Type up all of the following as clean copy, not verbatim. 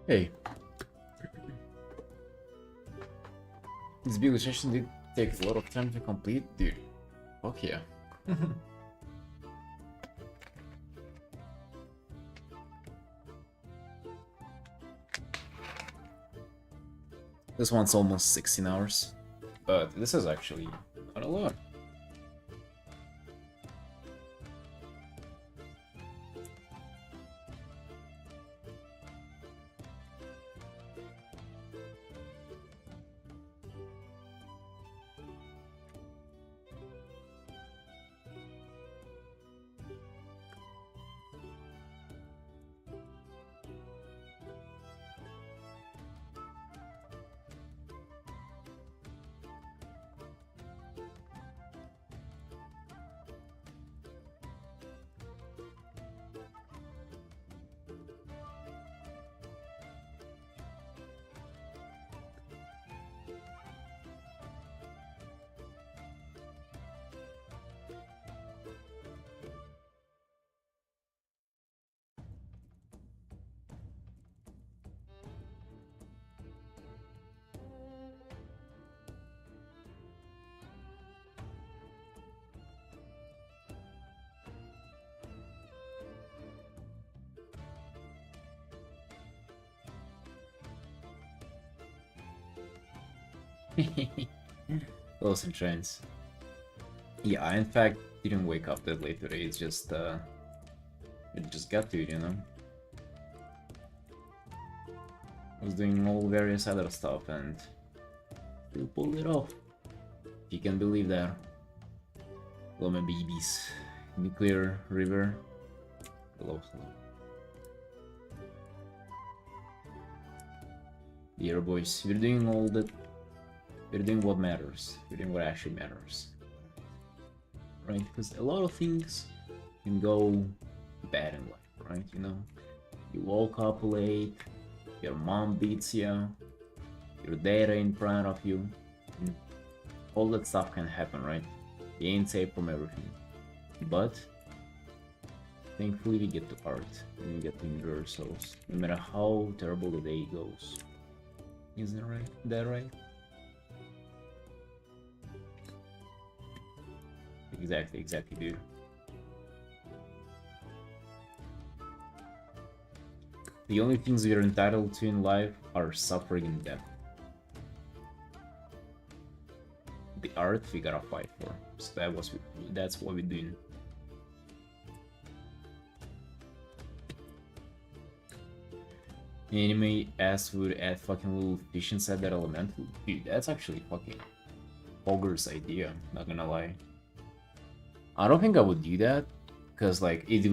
Hey, this big session did take a lot of time to complete, dude. Fuck yeah. This one's almost 16 hours, but this is actually not a lot. Lost in trance. Yeah, I in fact didn't wake up that late today. It's just it just got to it, you know. I was doing all various other stuff and still pulled it off. If you can believe that. Hello, my babies. Nuclear River. Hello, hello. Dear boys, we're doing all that. We're doing what matters. We're doing what actually matters. Right? Because a lot of things can go bad in life, right? You know? You woke up late, your mom beats you, your dad in front of you. All that stuff can happen, right? You ain't safe from everything. But thankfully we get to art and we get to enjoy ourselves, no matter how terrible the day goes. Isn't that right? That right? Exactly, dude. The only things we are entitled to in life are suffering and death. The art we gotta fight for. So that's what we're doing. Anime ass would add fucking little fish inside that elemental. Dude, that's actually fucking Ogre's idea, not gonna lie. I don't think I would do that, because like it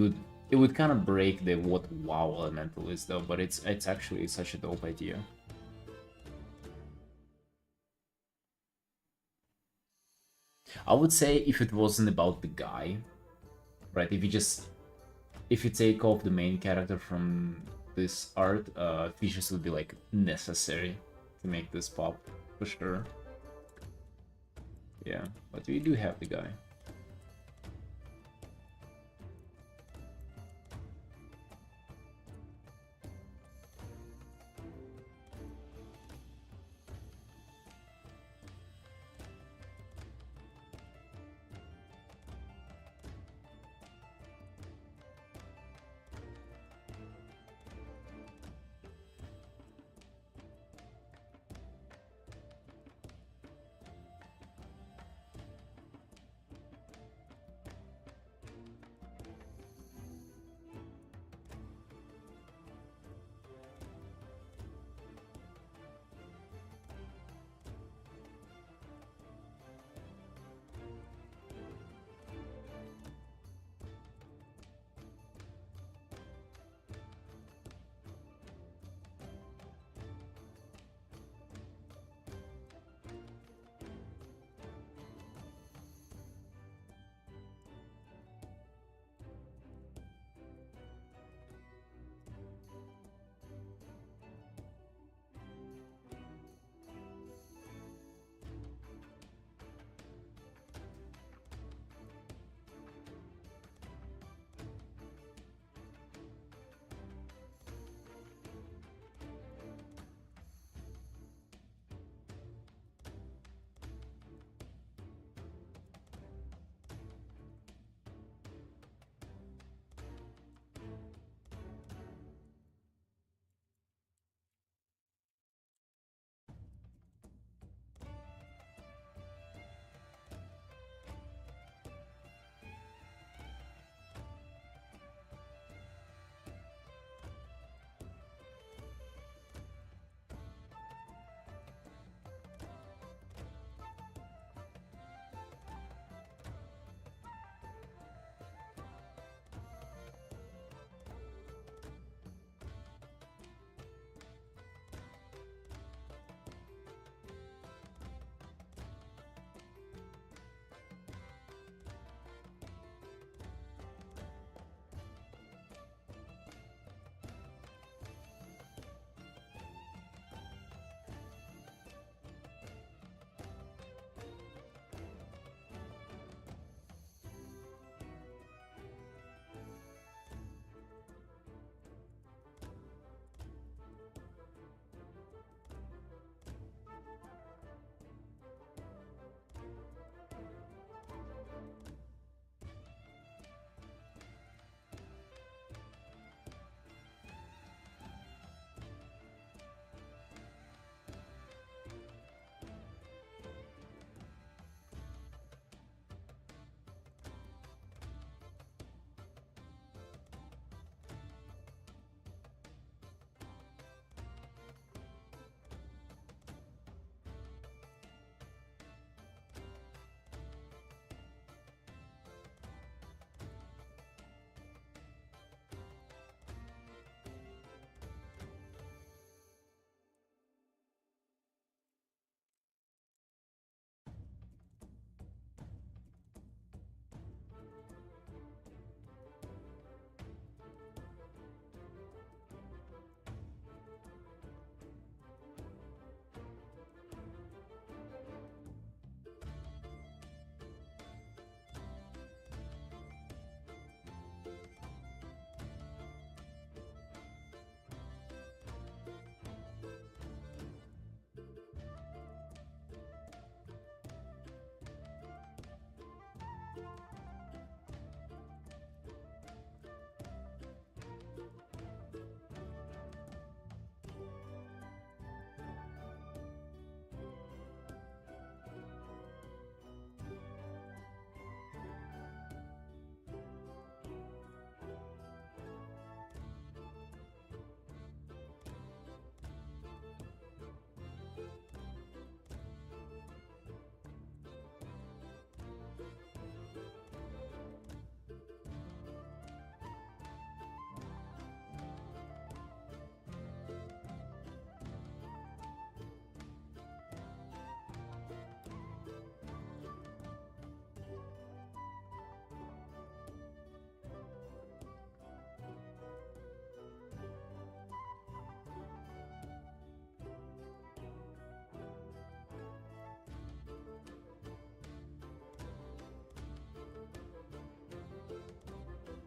would kind of break the what WoW elemental is though, but it's actually such a dope idea. I would say if it wasn't about the guy, right? If you take off the main character from this art, features would be like necessary to make this pop for sure. Yeah, but we do have the guy.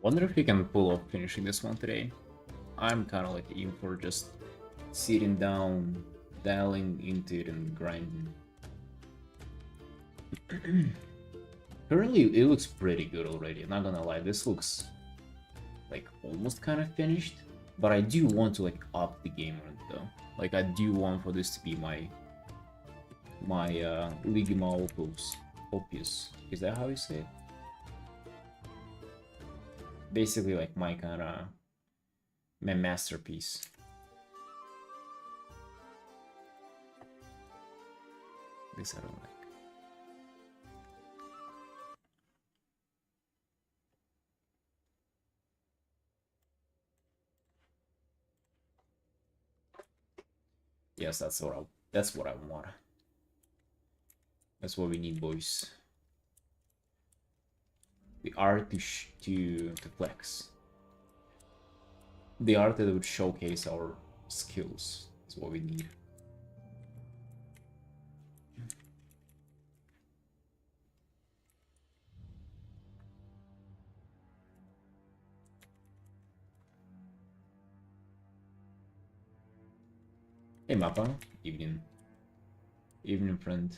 Wonder if we can pull off finishing this one today. I'm kind of like aiming for just sitting down, dialing into it and grinding. Currently, it looks pretty good already, I'm not gonna lie. This looks like almost kind of finished, but I do want to like up the game run though. Like I do want for this to be my Ligma opus. Is that how you say it? Basically like my masterpiece. This I don't like. Yes, that's what I want. That's what we need, boys. The art to flex. The art that would showcase our skills is what we need. Hey Mappa, evening. Evening, friend.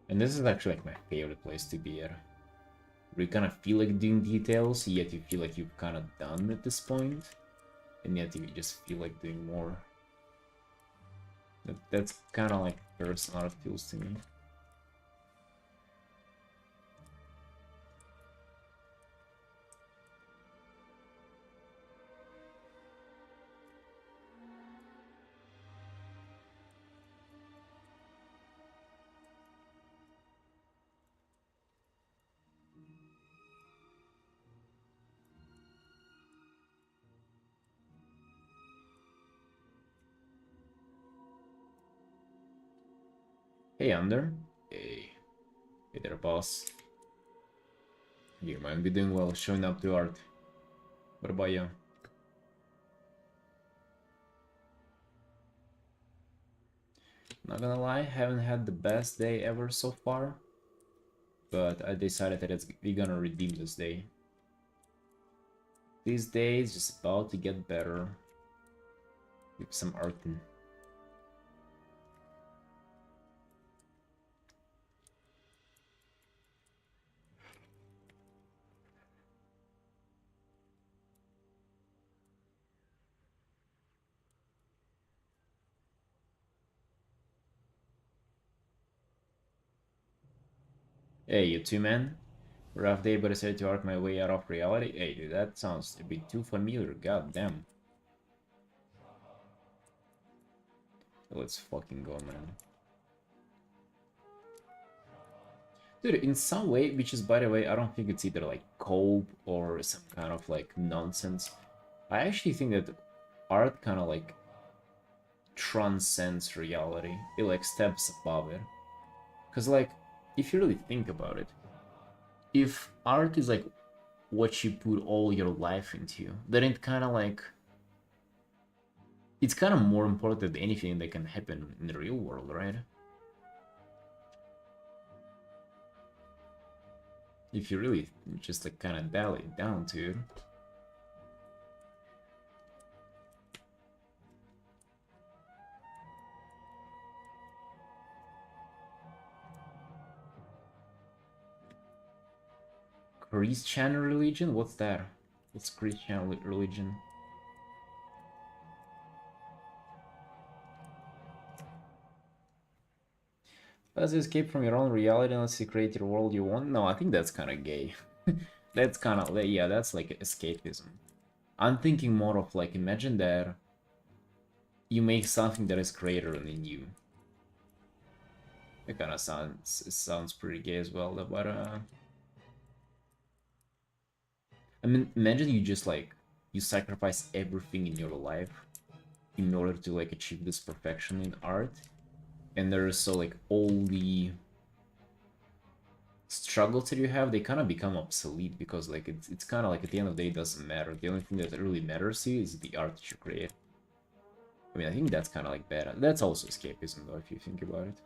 And this is actually like my favorite place to be at. Where you kind of feel like doing details, yet you feel like you've kind of done at this point, and yet you just feel like doing more. That's kind of like personal art feels to me. Hey, Under. Hey. Hey there, boss. You might be doing well showing up to art. What about you? Not gonna lie, haven't had the best day ever so far. But I decided that we're gonna redeem this day. These days just about to get better. With some Artin. Hey, you two, man. Rough day, but I decided to arc my way out of reality. Hey, dude, that sounds a bit too familiar. God damn. Let's fucking go, man. Dude, in some way, which is, by the way, I don't think it's either like cope or some kind of like nonsense. I actually think that art kind of like transcends reality. It like steps above it. Because like, if you really think about it, if art is like what you put all your life into, then it kind of like, it's kind of more important than anything that can happen in the real world, right? If you really just like kind of dial it down to it. Christian religion? What's that? What's Christian religion? Let's escape from your own reality unless you create your world you want. No, I think that's kind of gay. That's kind of, yeah, that's like escapism. I'm thinking more of like, imagine that you make something that is greater than you. It kind of sounds pretty gay as well, but I mean, imagine you just like, you sacrifice everything in your life in order to like achieve this perfection in art, and there's so like all the struggles that you have, they kind of become obsolete because like it's kind of like at the end of the day it doesn't matter. The only thing that really matters to you is the art that you create. I mean, I think that's kind of like bad. That's also escapism though, if you think about it.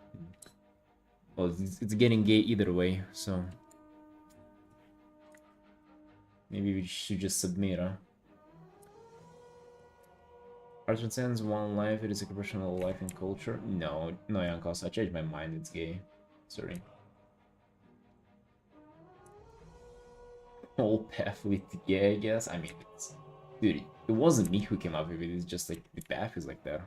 Well, it's getting gay either way, so maybe we should just submit, huh? Art transcends one life, it is a expression of life and culture. No, no, Yankos, I changed my mind, it's gay. Sorry. Whole path with gay, I guess. I mean, it's... Dude, it wasn't me who came up with it, it's just like the path is like that.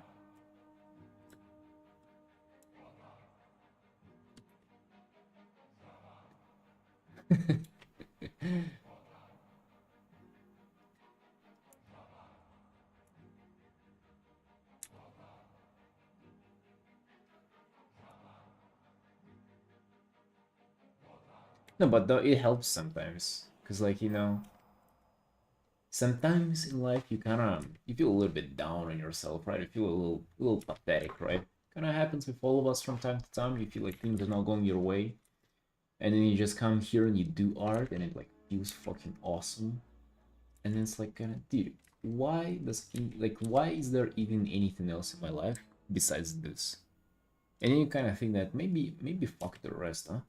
No, but though it helps sometimes. Because, like, you know, sometimes in life you kind of you feel a little bit down on yourself, right? You feel a little pathetic, right? Kind of happens with all of us from time to time. You feel like things are not going your way, and then you just come here and you do art, and it like feels fucking awesome. And then it's like, kind of, dude, why does like why is there even anything else in my life besides this? And then you kind of think that maybe fuck the rest, huh?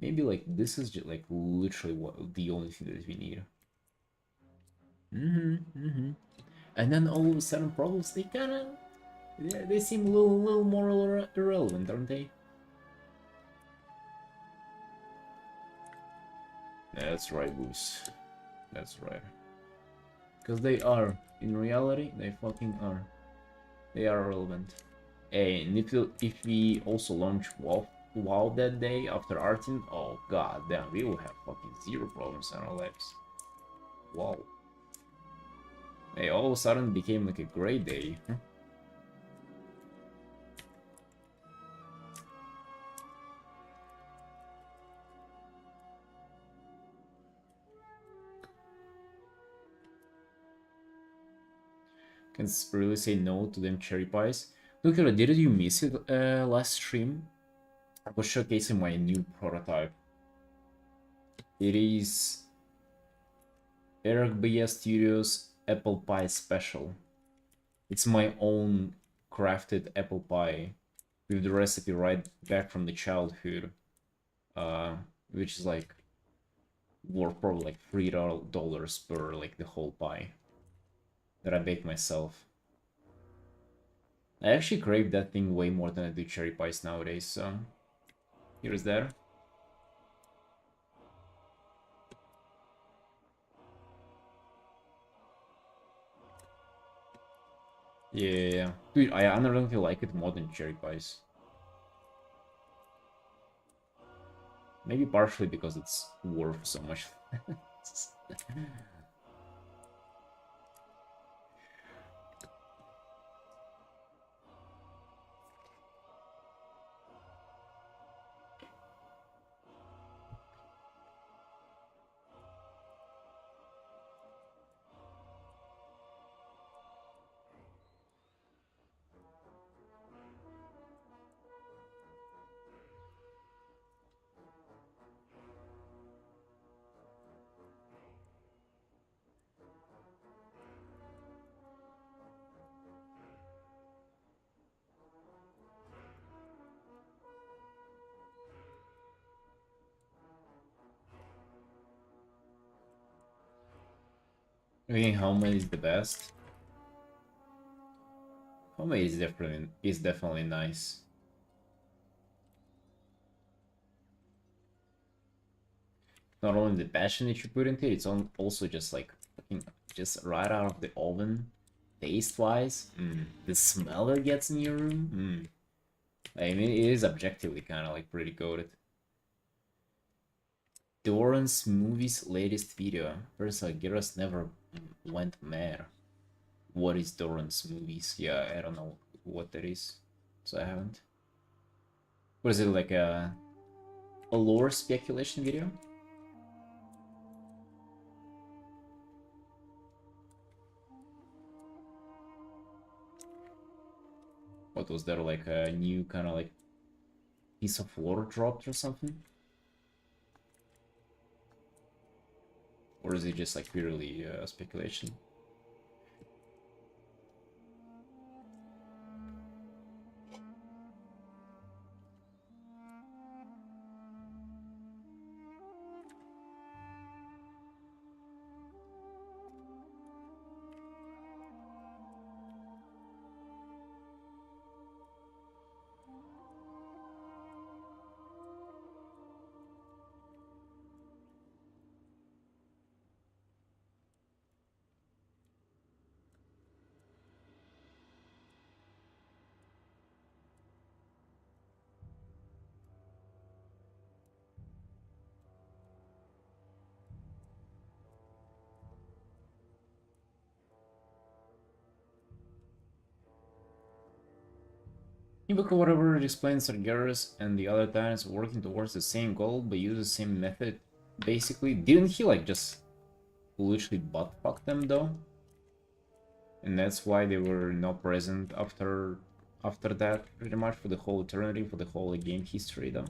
Maybe like this is just like literally what the only thing that we need. And then all of a sudden problems they kind of yeah, they seem a little more irrelevant, aren't they? That's right, Goose. That's right. Because they are. In reality, they fucking are. They are relevant. And if we also launch WoW that day after Artin, oh god damn, we will have fucking zero problems in our lives. Wow. Hey, all of a sudden it became like a great day. Can really say no to them cherry pies. Look, did you miss it last stream? I was showcasing my new prototype. It is Eric B. Studios Apple Pie Special. It's my own crafted apple pie with the recipe right back from the childhood, which is like worth probably like $3 per like the whole pie that I bake myself. I actually crave that thing way more than I do cherry pies nowadays, so here's that. Yeah. Dude, I honestly like it more than cherry pies. Maybe partially because it's worth so much. I mean, Home is the best. Home is definitely nice. Not only the passion that you put into it, it's also just like just right out of the oven, taste-wise. The smell that gets in your room. I mean, it is objectively kind of like pretty goated. Doran's Movies latest video. First, Giras never went mad. What is Doran's Movies? Yeah, I don't know what that is, so I haven't. What is it, like a lore speculation video? What was there, like a new kind of like piece of lore dropped or something? Or is it just like purely speculation? In book or whatever, it explains that Garrus and the other Titans are working towards the same goal but use the same method. Basically, didn't he like just literally butt fuck them though? And that's why they were not present after that, pretty much for the whole eternity, for the whole game history though.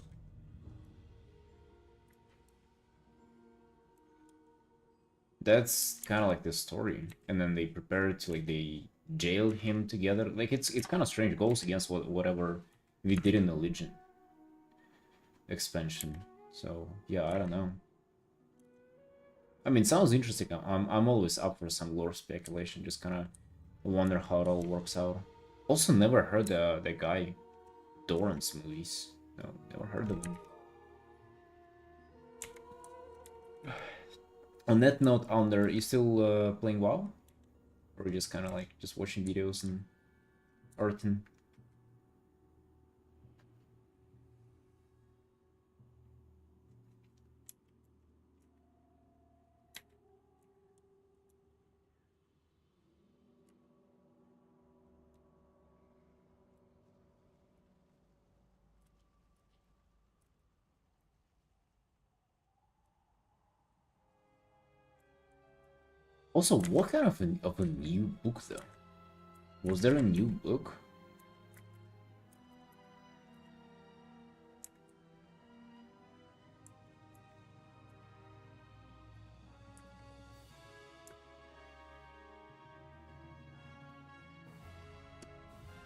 That's kind of like the story, and then they prepared to like they jailed him together. Like it's kind of strange. It goes against whatever we did in the Legion expansion. So yeah, I don't know. I mean, sounds interesting. I'm always up for some lore speculation. Just kind of wonder how it all works out. Also, never heard the guy Doran's movies. No, never heard of him. On that note, Under, you still playing WoW? Or you just kind of like just watching videos and Artin? Also, what kind of a new book though? Was there a new book?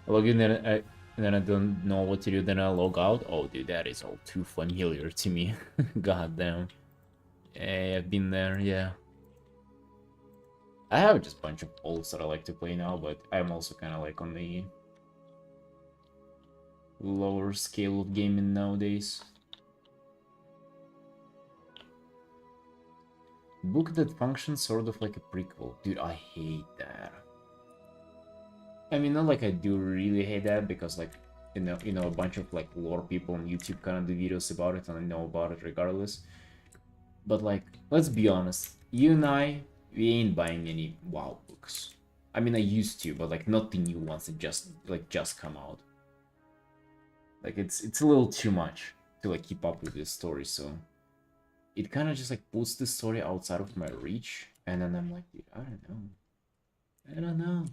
I log in and then I don't know what to do. Then I log out. Oh, dude, that is all too familiar to me. God damn. Hey, I've been there. Yeah. I have just a bunch of olds that I like to play now, but I'm also kind of like on the lower scale of gaming nowadays. Book that functions sort of like a prequel. Dude, I hate that. I mean, not like I do really hate that, because like, a bunch of like lore people on YouTube kind of do videos about it, and I know about it regardless. But like, let's be honest, you and I, we ain't buying any WoW books. I mean, I used to, but like not the new ones that just come out. Like it's a little too much to like keep up with this story, so it kind of just like puts the story outside of my reach, and then I'm like, dude, I don't know. I don't know.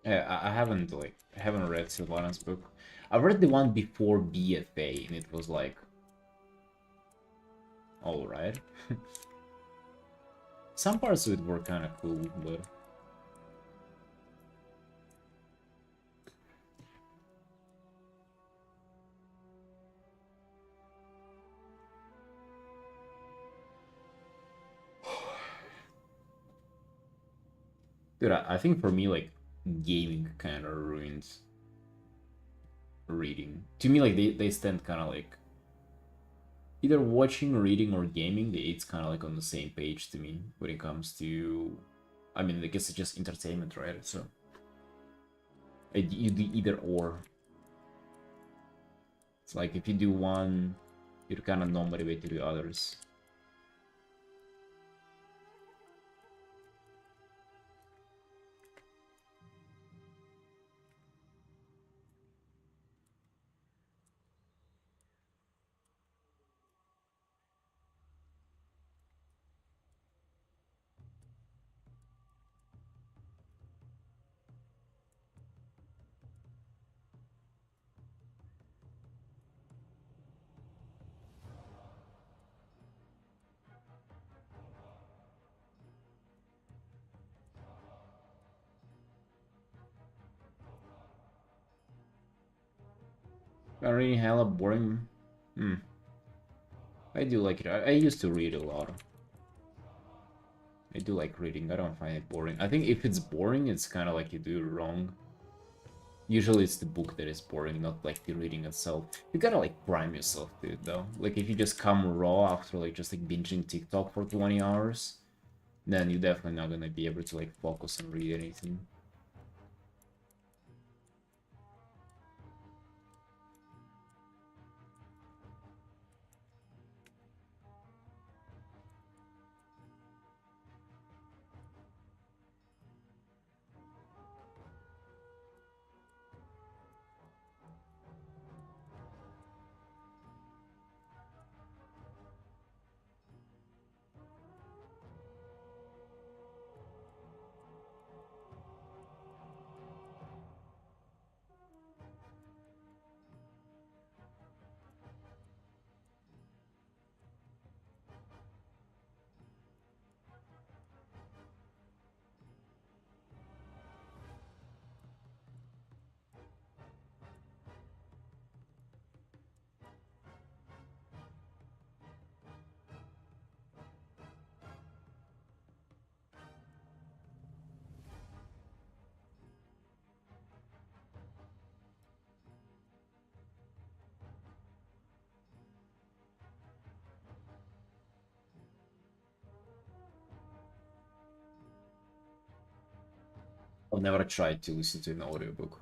Yeah, I haven't read Sylvanas' book. I read the one before BFA, and it was like, all right. Some parts of it were kind of cool, but dude, I think for me, like, gaming kind of reading. To me, like they stand kind of like either watching, reading, or gaming. It's kind of like on the same page to me when it comes to. I mean, I guess it's just entertainment, right? So you do either or. It's like if you do one, you're kind of not motivated to do others. Not really hella boring. Hmm. I do like it. I used to read a lot. I do like reading. I don't find it boring. I think if it's boring, it's kind of like you do it wrong. Usually it's the book that is boring, not like the reading itself. You gotta like prime yourself to it though. Like if you just come raw after like just like binging TikTok for 20 hours, then you're definitely not gonna be able to like focus and read anything. I've never tried to listen to an audiobook.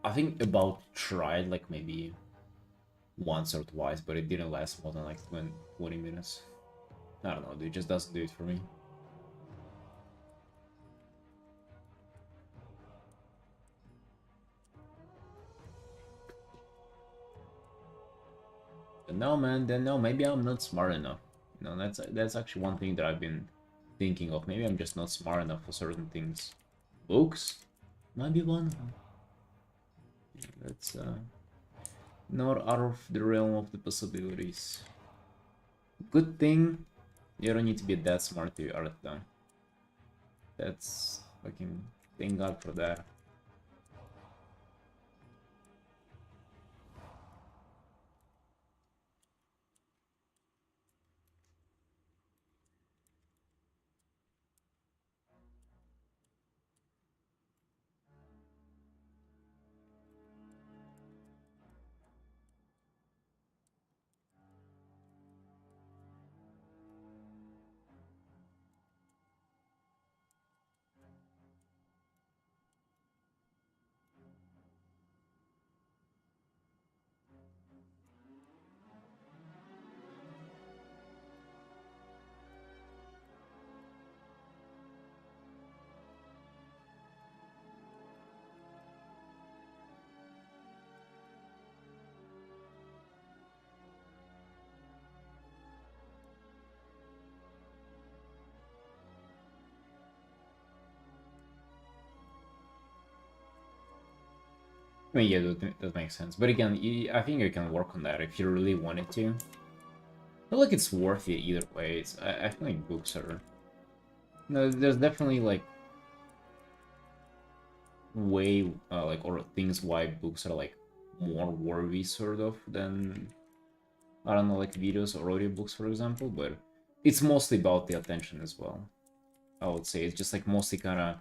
I think about tried like maybe once or twice, but it didn't last more than like 20 minutes. I don't know, dude, it just doesn't do it for me. But no, man, then no, maybe I'm not smart enough. No, that's actually one thing that I've been thinking of. Maybe I'm just not smart enough for certain things. Books? Might be one. That's not out of the realm of the possibilities. Good thing you don't need to be that smart to art though. That's fucking thank God for that. I mean, yeah, that makes sense. But again, I think you can work on that if you really wanted to. I feel like it's worth it either way. I feel like books are... No, there's definitely like way like or things why books are like more worthy sort of than I don't know like videos or audiobooks for example, but it's mostly about the attention as well. I would say it's just like mostly kind of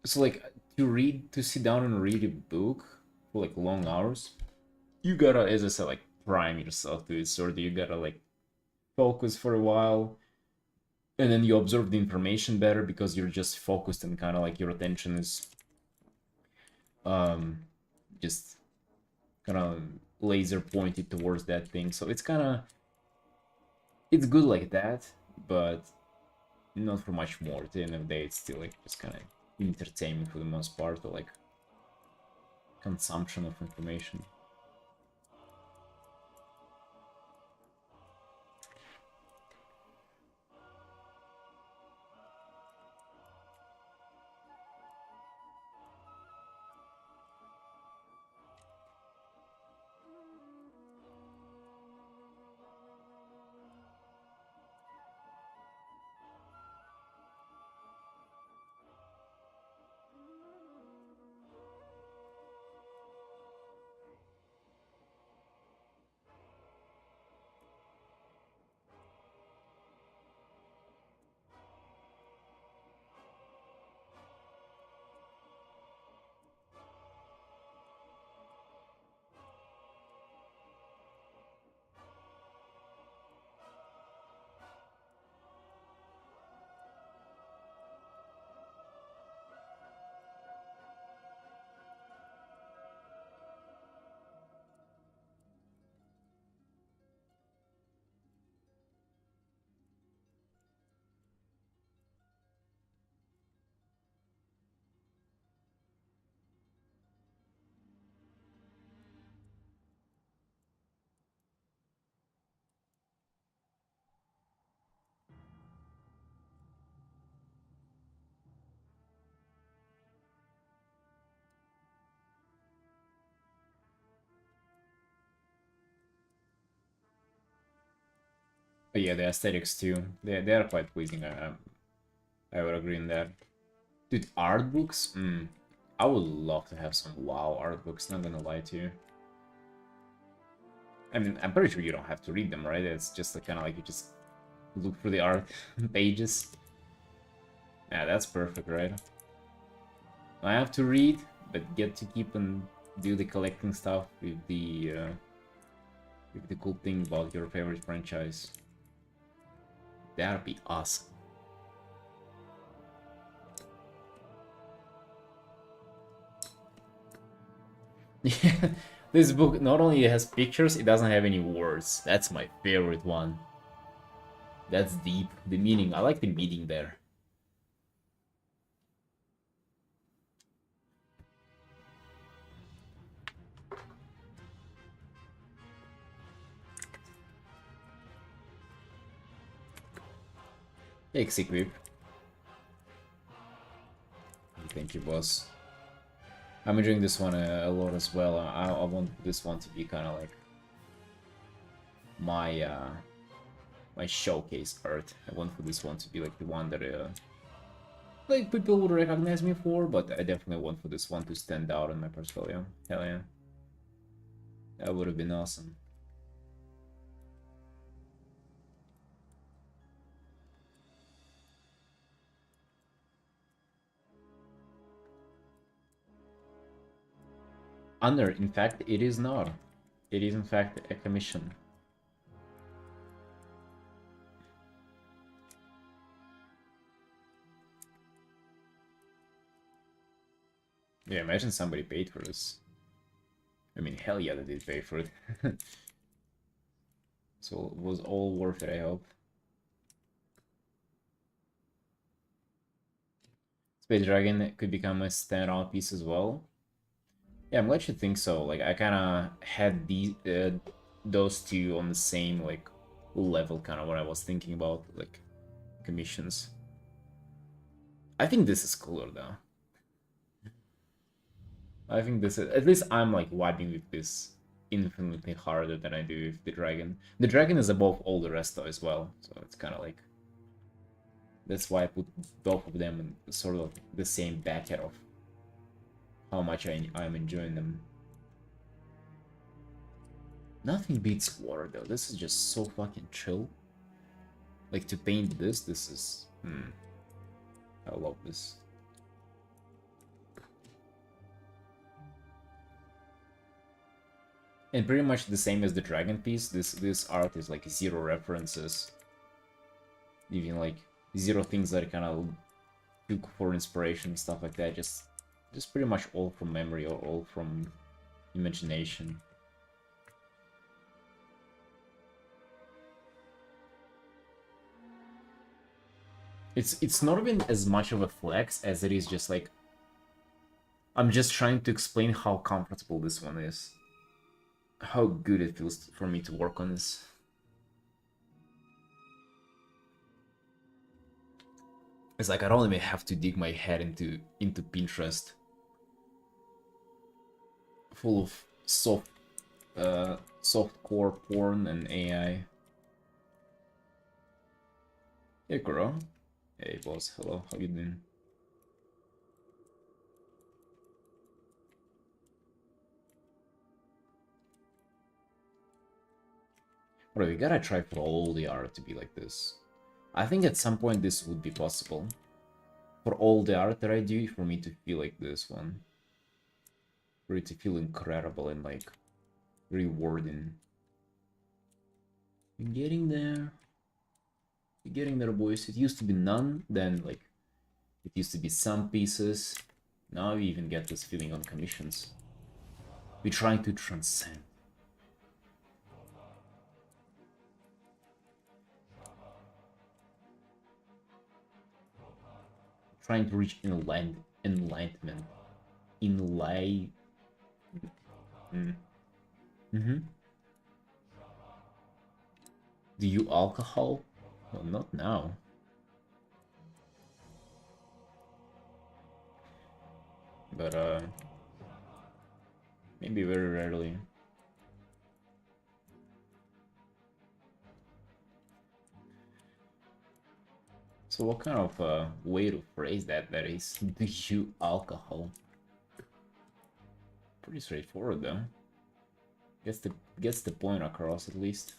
so like to sit down and read a book for like long hours, you gotta, as I said, like prime yourself to it, sort of. You gotta like focus for a while, and then you absorb the information better because you're just focused and kind of like your attention is just kind of laser pointed towards that thing. So it's kind of, it's good like that, but not for much more. At the end of the day, it's still like just kind of entertainment for the most part, or like consumption of information. But yeah, the aesthetics too, they are quite pleasing. I would agree on that. Dude, art books? I would love to have some WoW art books, not gonna lie to you. I mean, I'm pretty sure you don't have to read them, right? It's just like, kind of like you just look through the art pages. Yeah, that's perfect, right? I have to read, but get to keep and do the collecting stuff with the cool thing about your favorite franchise. That'd be awesome. Yeah, this book not only has pictures, it doesn't have any words. That's my favorite one. That's deep. The meaning. I like the meaning there. Execute. Thank you, boss. I'm enjoying this one a lot as well. I want this one to be kind of like my my showcase art. I want for this one to be like the one that like people would recognize me for, but I definitely want for this one to stand out in my portfolio. Hell yeah, that would have been awesome. Under, in fact, it is not. It is in fact a commission. Yeah, imagine somebody paid for this. I mean, hell yeah, they did pay for it. So it was all worth it, I hope. Space Dragon could become a standout piece as well. Yeah, I'm glad you think so. Like, I kind of had those two on the same, like, level, kind of what I was thinking about, like, commissions. I think this is cooler, though. I think this is... At least I'm, like, vibing with this infinitely harder than I do with the Dragon. The Dragon is above all the rest, though, as well. So it's kind of like... That's why I put both of them in sort of the same bracket of how much I'm enjoying them. Nothing beats water though. This is just so fucking chill. Like to paint this is... I love this. And pretty much the same as the dragon piece, this art is like zero references. Even like zero things that I kind of took for inspiration, stuff like that. Just pretty much all from memory or all from imagination. It's not even as much of a flex as it is just like I'm just trying to explain how comfortable this one is. How good it feels for me to work on this. It's like I don't even have to dig my head into Pinterest, full of softcore porn and AI. Hey, girl. Hey, boss. Hello. How you doing? Bro, we gotta try for all the art to be like this. I think at some point this would be possible. For all the art that I do, for me to feel like this one. For it to feel incredible and like rewarding. You're getting there. You're getting there, boys. It used to be none, then like it used to be some pieces. Now we even get this feeling on commissions. We're trying to transcend. Trying to reach enlightenment. Enlightenment. Do you alcohol? Well, not now. But maybe very rarely. So what kind of way to phrase that is, do you alcohol? Pretty straightforward though. Gets the point across at least.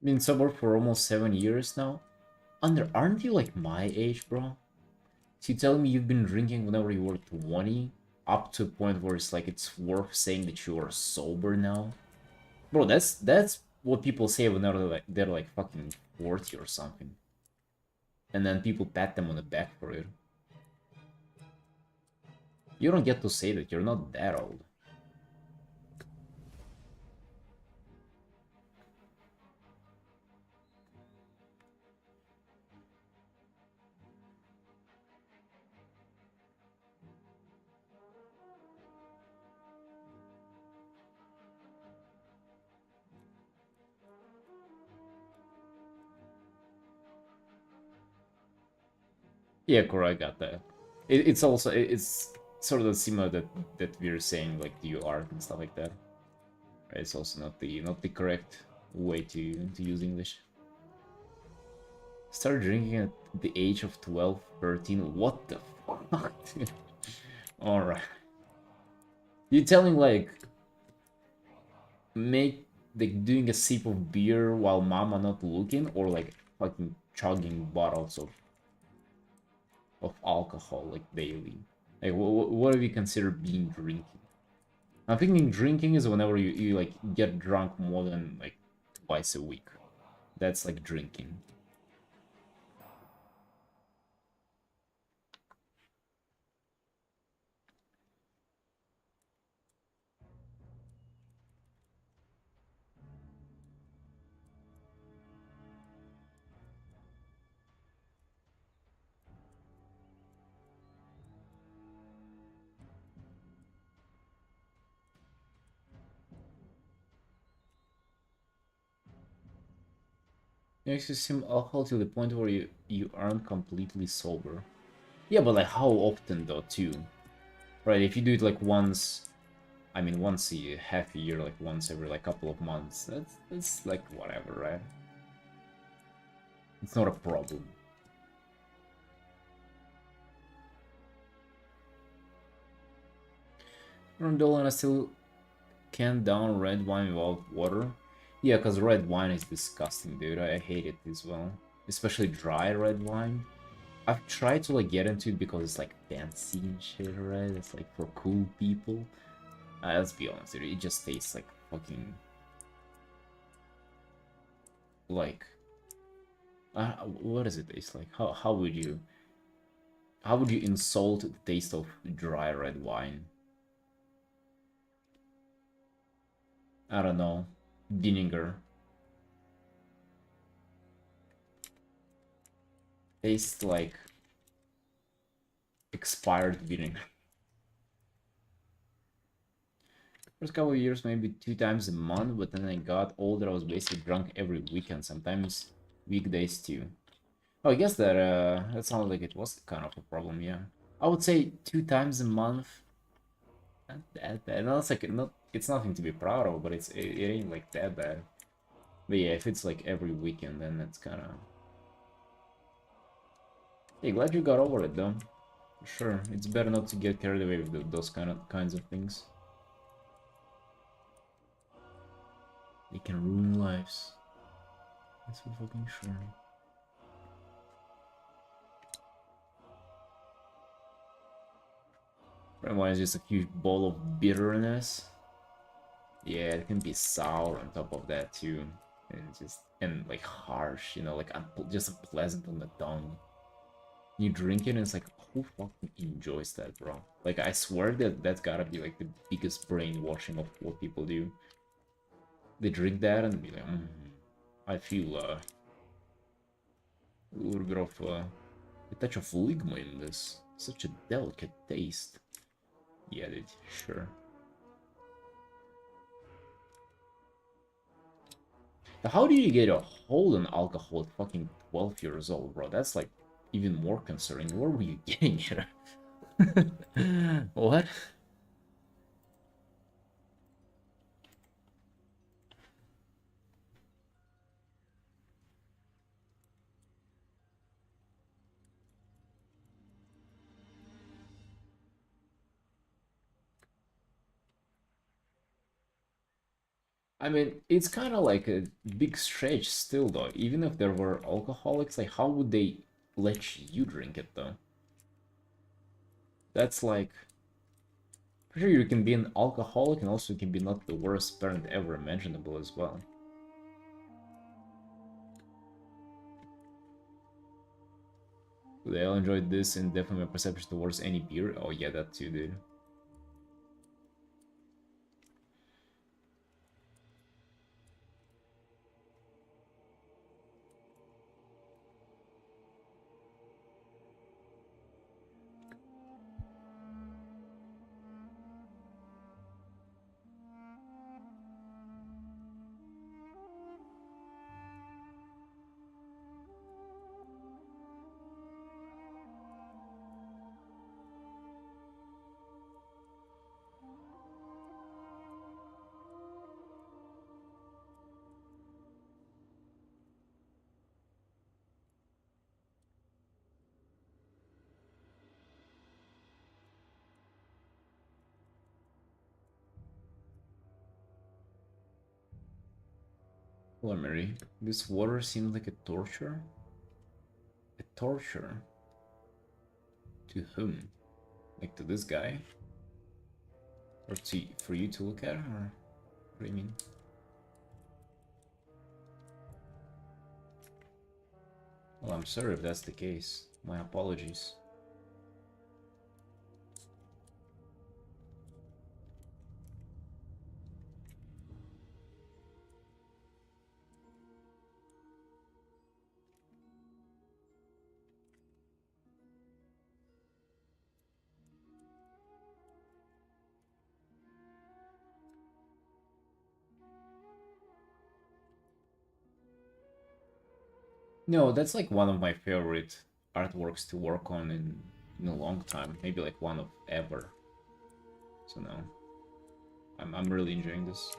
Been sober for almost 7 years now. Aren't you like my age, bro? So you telling me you've been drinking whenever you were 20? Up to a point where it's like it's worth saying that you are sober now? Bro, that's what people say whenever they're like fucking 40 or something. And then people pat them on the back for it. You don't get to say that, you're not that old. Yeah, correct, I got that. It's also it's sort of similar that we're saying like the art and stuff like that. Right? It's also not the correct way to use English. Start drinking at the age of 12, 13. What the fuck? Alright. You telling like make like doing a sip of beer while mama not looking, or like fucking chugging bottles of alcohol like daily? Like what do we consider being drinking? I'm thinking drinking is whenever you like get drunk more than like twice a week. That's like drinking. You actually consume alcohol to the point where you aren't completely sober. Yeah, but like how often though too? Right, if you do it like once, I mean once a half a year, like once every like couple of months, that's like whatever, right? It's not a problem. Rondola and I still can't down red wine without water. Yeah, because red wine is disgusting, dude. I hate it as well. Especially dry red wine. I've tried to like get into it because it's like fancy and shit, right? It's like for cool people. Let's be honest, dude. It just tastes like fucking like what does it taste like? How would you insult the taste of dry red wine? I don't know. Vinegar. Tastes like expired vinegar. First couple of years, maybe 2 times a month, but then I got older. I was basically drunk every weekend, sometimes weekdays too. Oh, I guess that sounds like it was kind of a problem. Yeah, I would say 2 times a month. Not that bad. No, it's like not. It's nothing to be proud of, but it ain't like that bad. But yeah, if it's like every weekend, then that's kind of. Hey, glad you got over it though. For sure, it's better not to get carried away with those kinds of things. They can ruin lives. That's for fucking sure. Red wine is just a huge bowl of bitterness. Yeah, it can be sour on top of that too. And just and like harsh, you know, like just unpleasant on the tongue. You drink it and it's like, who fucking enjoys that, bro? Like I swear that that's gotta be like the biggest brainwashing of what people do. They drink that and be like, I feel a little bit of a touch of ligma in this. Such a delicate taste. Yeah, dude, sure. How do you get a hold on alcohol at fucking 12 years old, bro? That's like even more concerning. Where were you getting it? What? I mean, it's kind of like a big stretch still, though. Even if there were alcoholics, like, how would they let you drink it, though? That's like, for sure you can be an alcoholic and also you can be not the worst parent ever imaginable as well. They all enjoyed this and definitely my perception towards any beer. Oh yeah, that too, dude. Hello, Mary. This water seems like a torture. A torture? To whom? Like to this guy? Or to for you to look at? Or what do you mean? Well, I'm sorry if that's the case. My apologies. No, that's like one of my favorite artworks to work on in a long time. Maybe like one of ever. So no. I'm really enjoying this.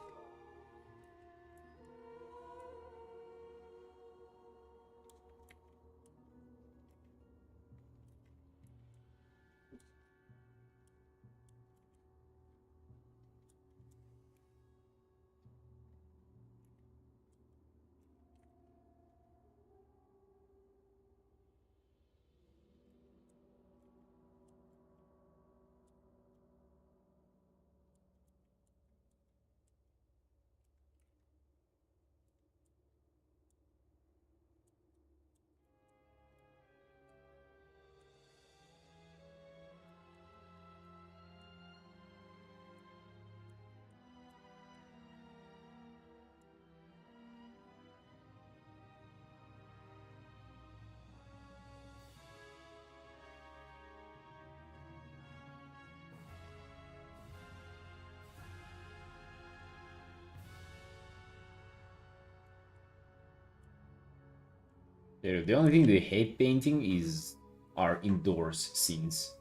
The only thing they hate painting is are indoors scenes.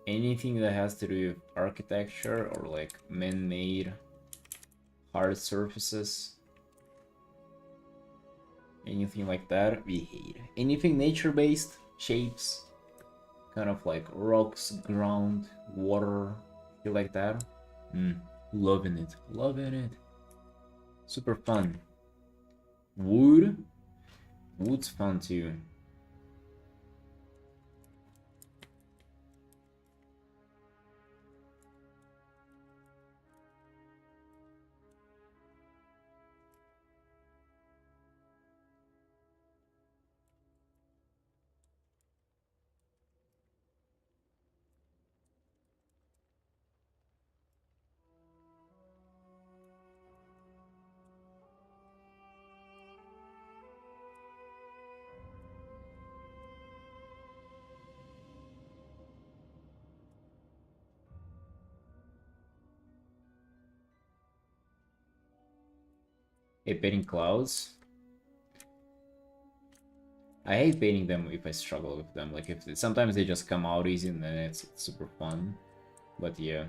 Anything that has to do with architecture or like man-made hard surfaces, anything like that, we hate. Anything nature-based, shapes, kind of like rocks, ground, water, feel like that. Loving it, loving it. Super fun. Wood, wood's fun too. Hey, painting clouds. I hate painting them if I struggle with them. Like if sometimes they just come out easy and then it's super fun. But yeah.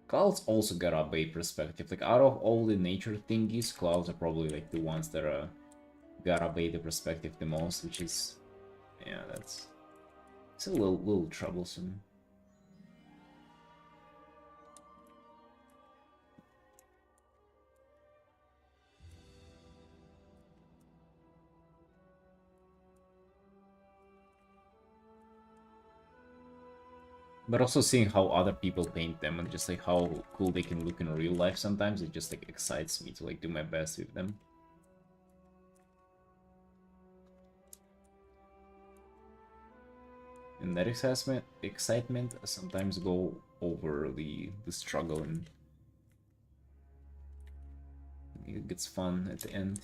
Clouds also got a bay perspective. Like out of all the nature thingies, clouds are probably like the ones that got a bay the perspective the most, which is yeah, that's it's a little troublesome. But also seeing how other people paint them and just like how cool they can look in real life sometimes, it just like excites me to like do my best with them. And that excitement sometimes go over the struggle and it gets fun at the end.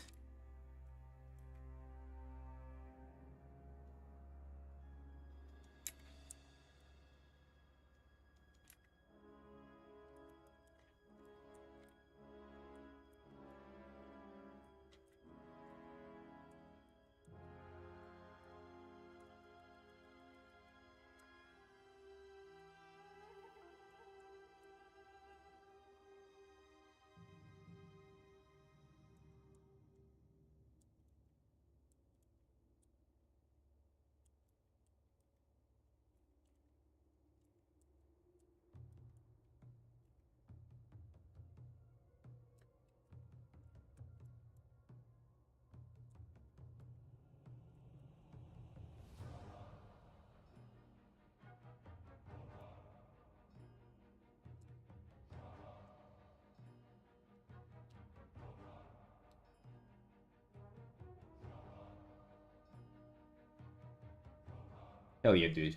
Hell yeah, dude.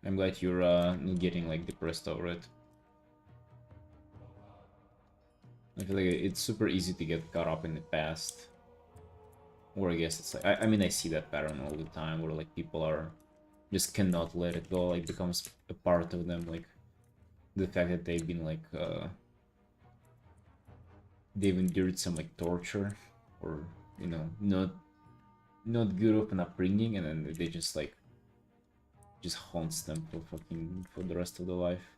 I'm glad you're not getting like depressed over it. I feel like it's super easy to get caught up in the past. Or I guess it's like I mean I see that pattern all the time where like people are just cannot let it go, like becomes a part of them, like the fact that they've been like they've endured some like torture or you know not good of an upbringing and then they just haunts them for the rest of their life.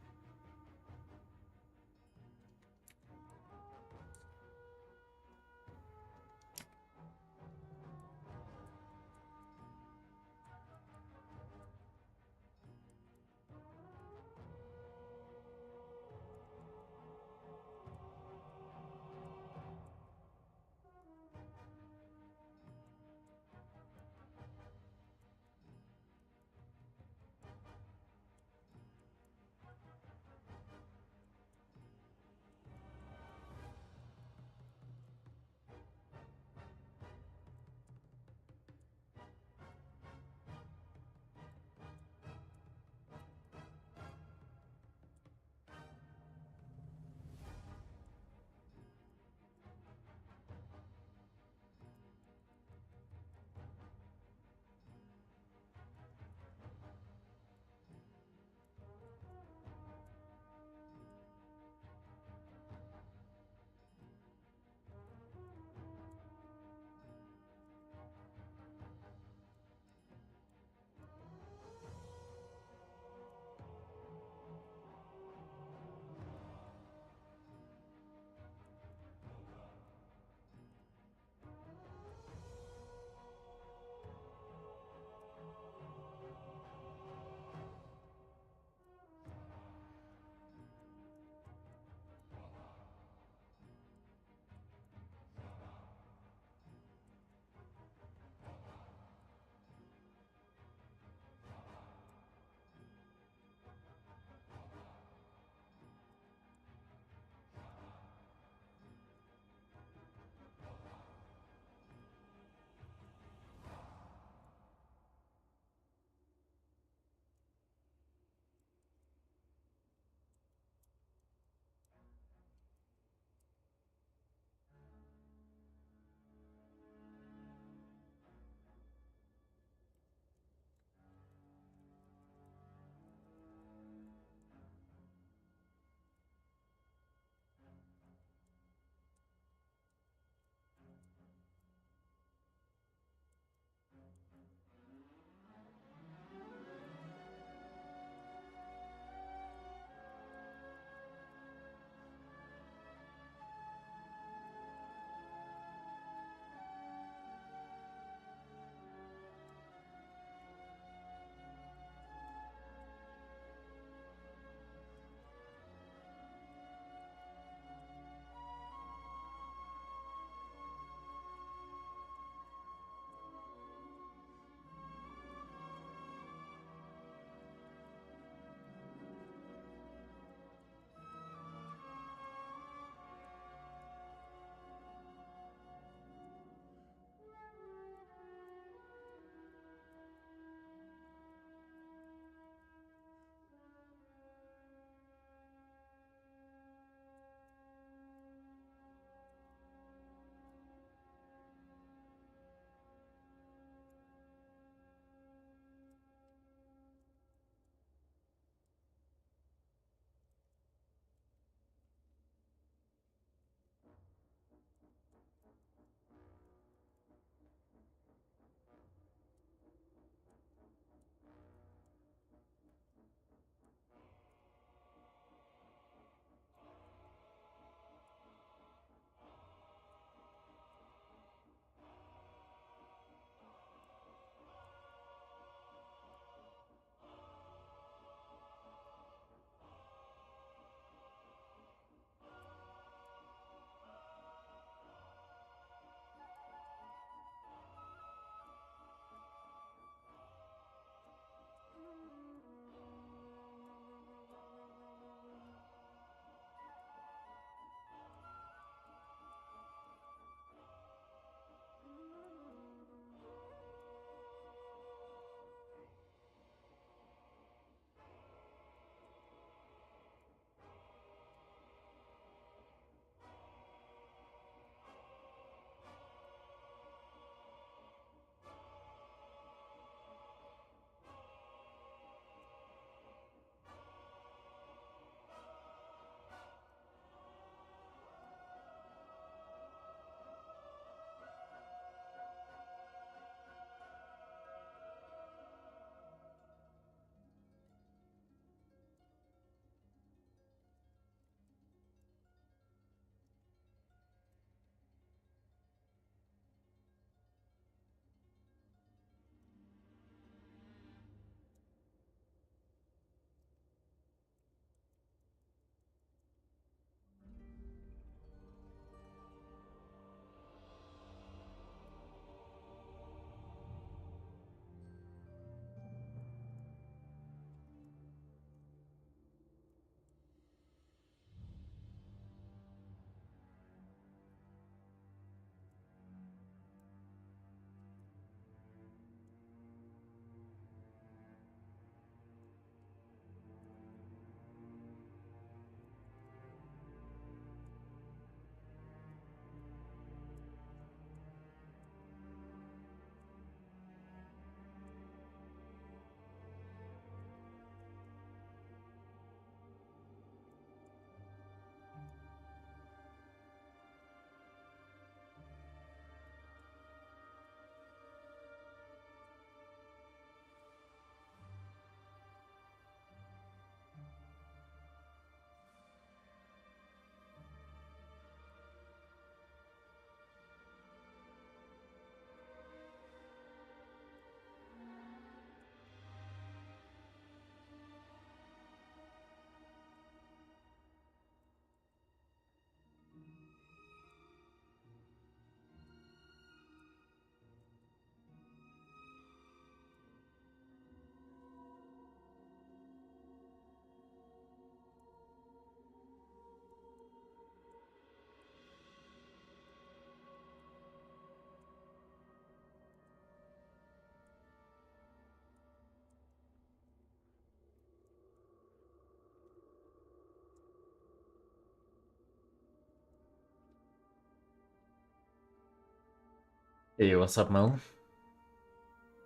Hey, what's up, Mel?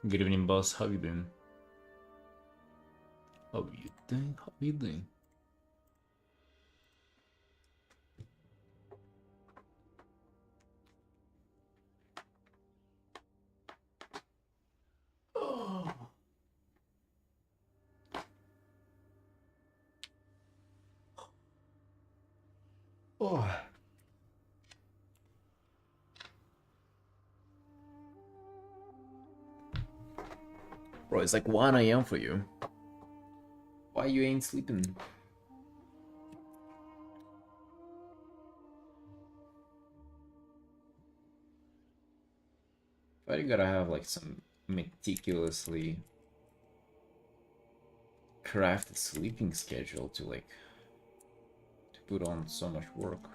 Good evening, boss. How you doing? How you doing? How you doing? Oh. Oh. Bro, it's like 1 a.m. for you. Why you ain't sleeping? Why you gotta have like some meticulously crafted sleeping schedule to like to put on so much work?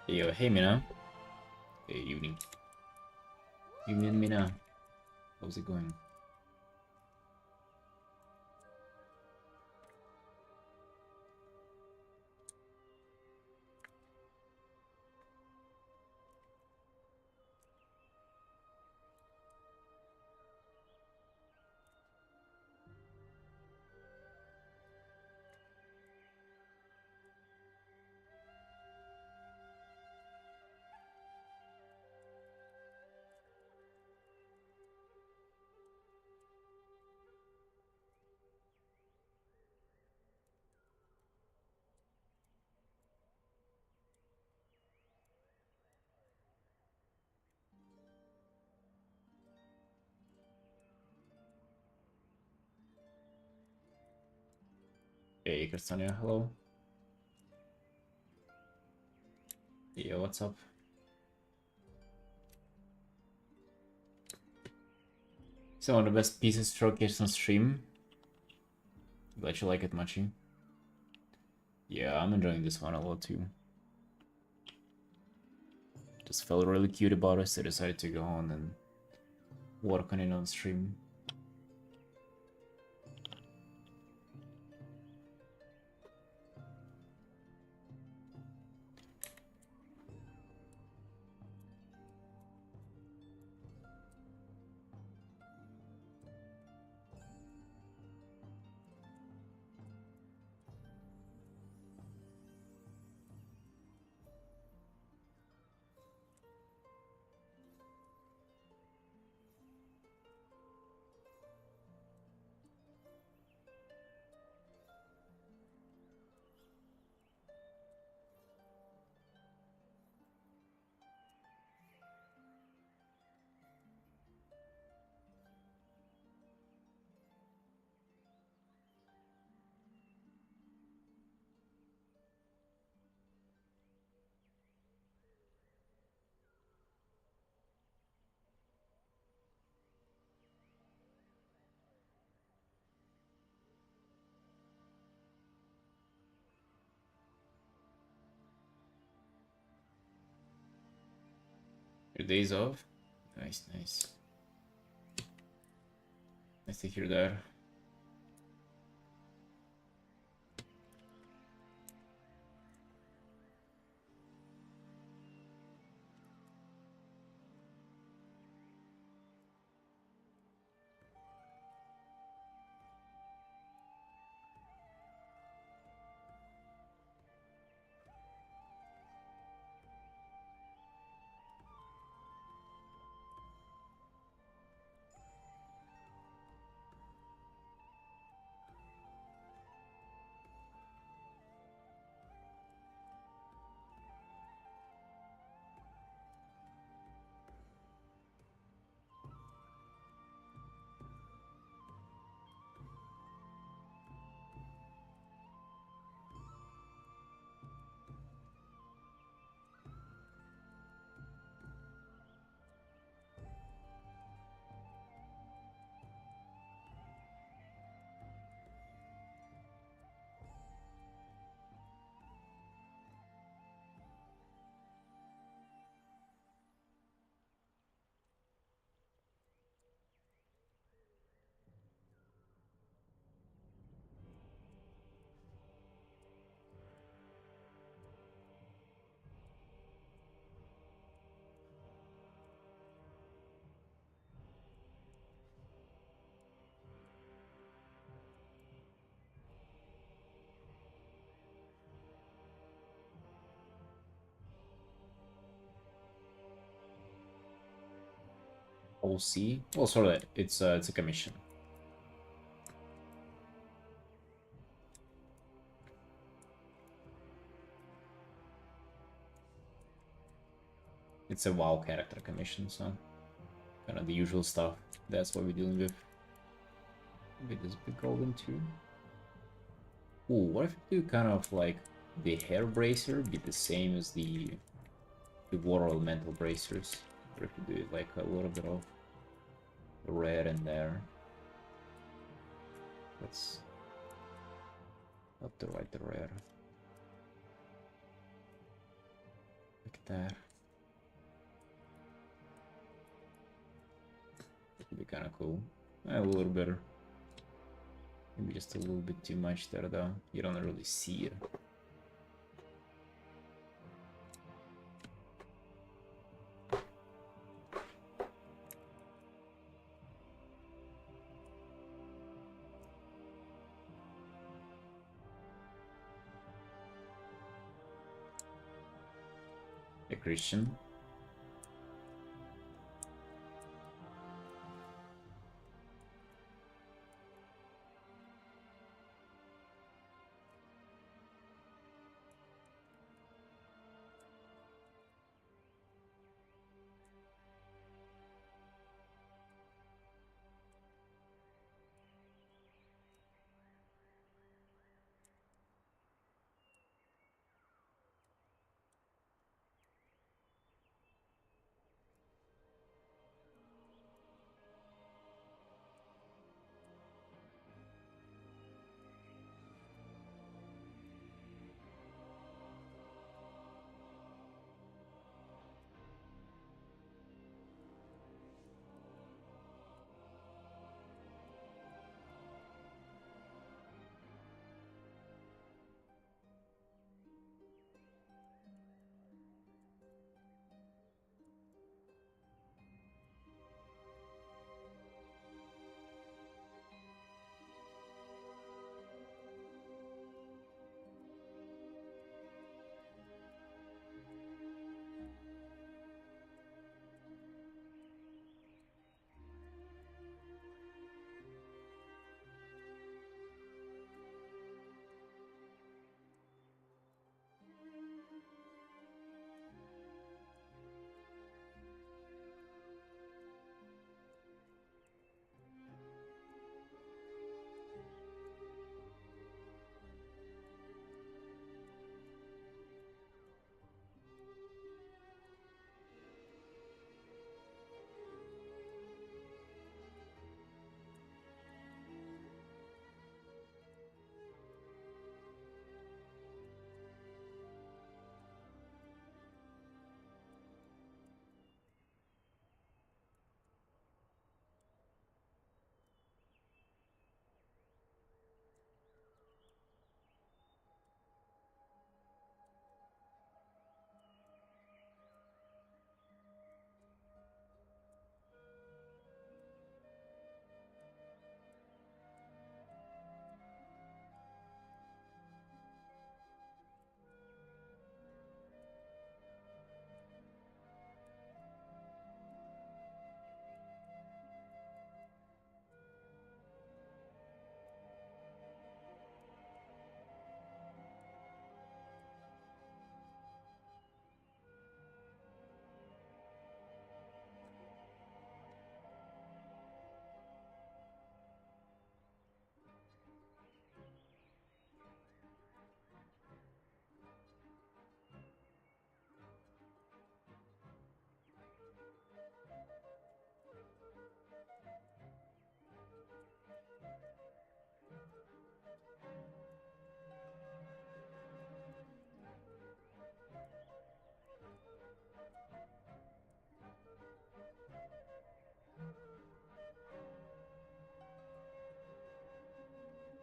Yo, hey Mina. Hey, evening. Evening, Mina. How's it going? Hey, Kristania, hello. Yeah, what's up? It's one of the best pieces showcased on stream. Glad you like it, Machi. Yeah, I'm enjoying this one a lot too. Just felt really cute about it, so I decided to go on and work on it on stream. Your days off? Nice, nice. Nice to hear that. OC. Well, sort of. It's a commission. It's a WoW character commission, so kind of the usual stuff. That's what we're dealing with. With this big golden too. Ooh, what if we do kind of like the hair bracer be the same as the water elemental bracers? Or if we do it like a little bit of red in there. Let's up to right the red. Like that. That would be kind of cool. A little better. Maybe just a little bit too much there though. You don't really see it. A Christian.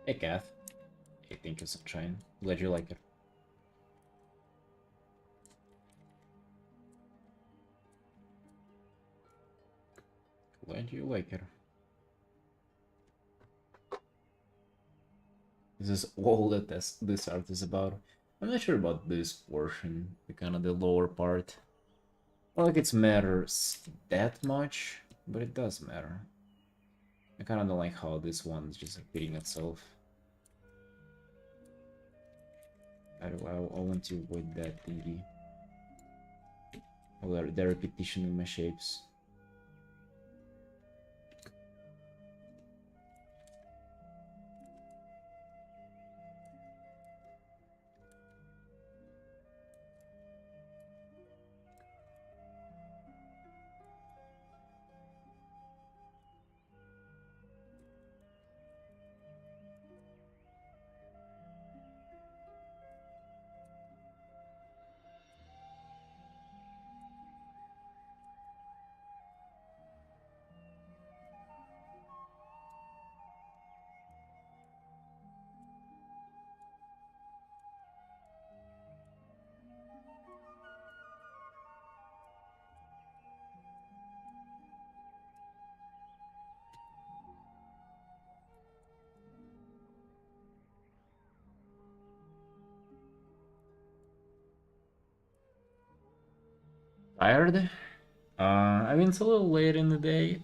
Hey, Kath. Hey, thank you, Sunshine. Glad you like it. Glad you like it. This is all that this art is about. I'm not sure about this portion, the kind of the lower part. Not like it matters that much. But it does matter. I kinda don't like how this one's just repeating itself. I want to avoid that thingy. Oh, the repetition in my shapes. Tired? I mean, it's a little late in the day,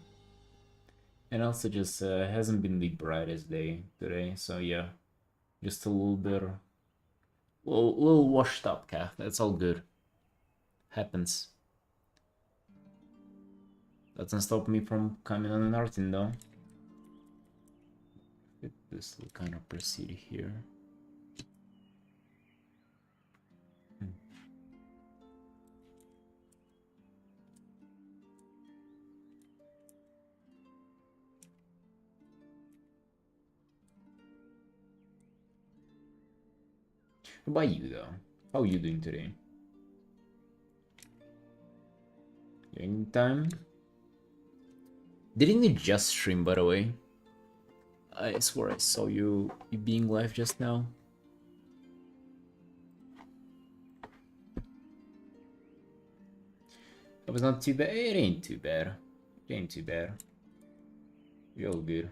and also just hasn't been the brightest day today, so yeah, just a little bit, little washed up, cat. That's all good. Happens. Doesn't stop me from coming on an Artin though. This will kind of proceed here. How about you though? How are you doing today? Any time? Didn't you just stream, by the way? I swear I saw you being live just now. It was not too bad. It ain't too bad. It ain't too bad. You're all good.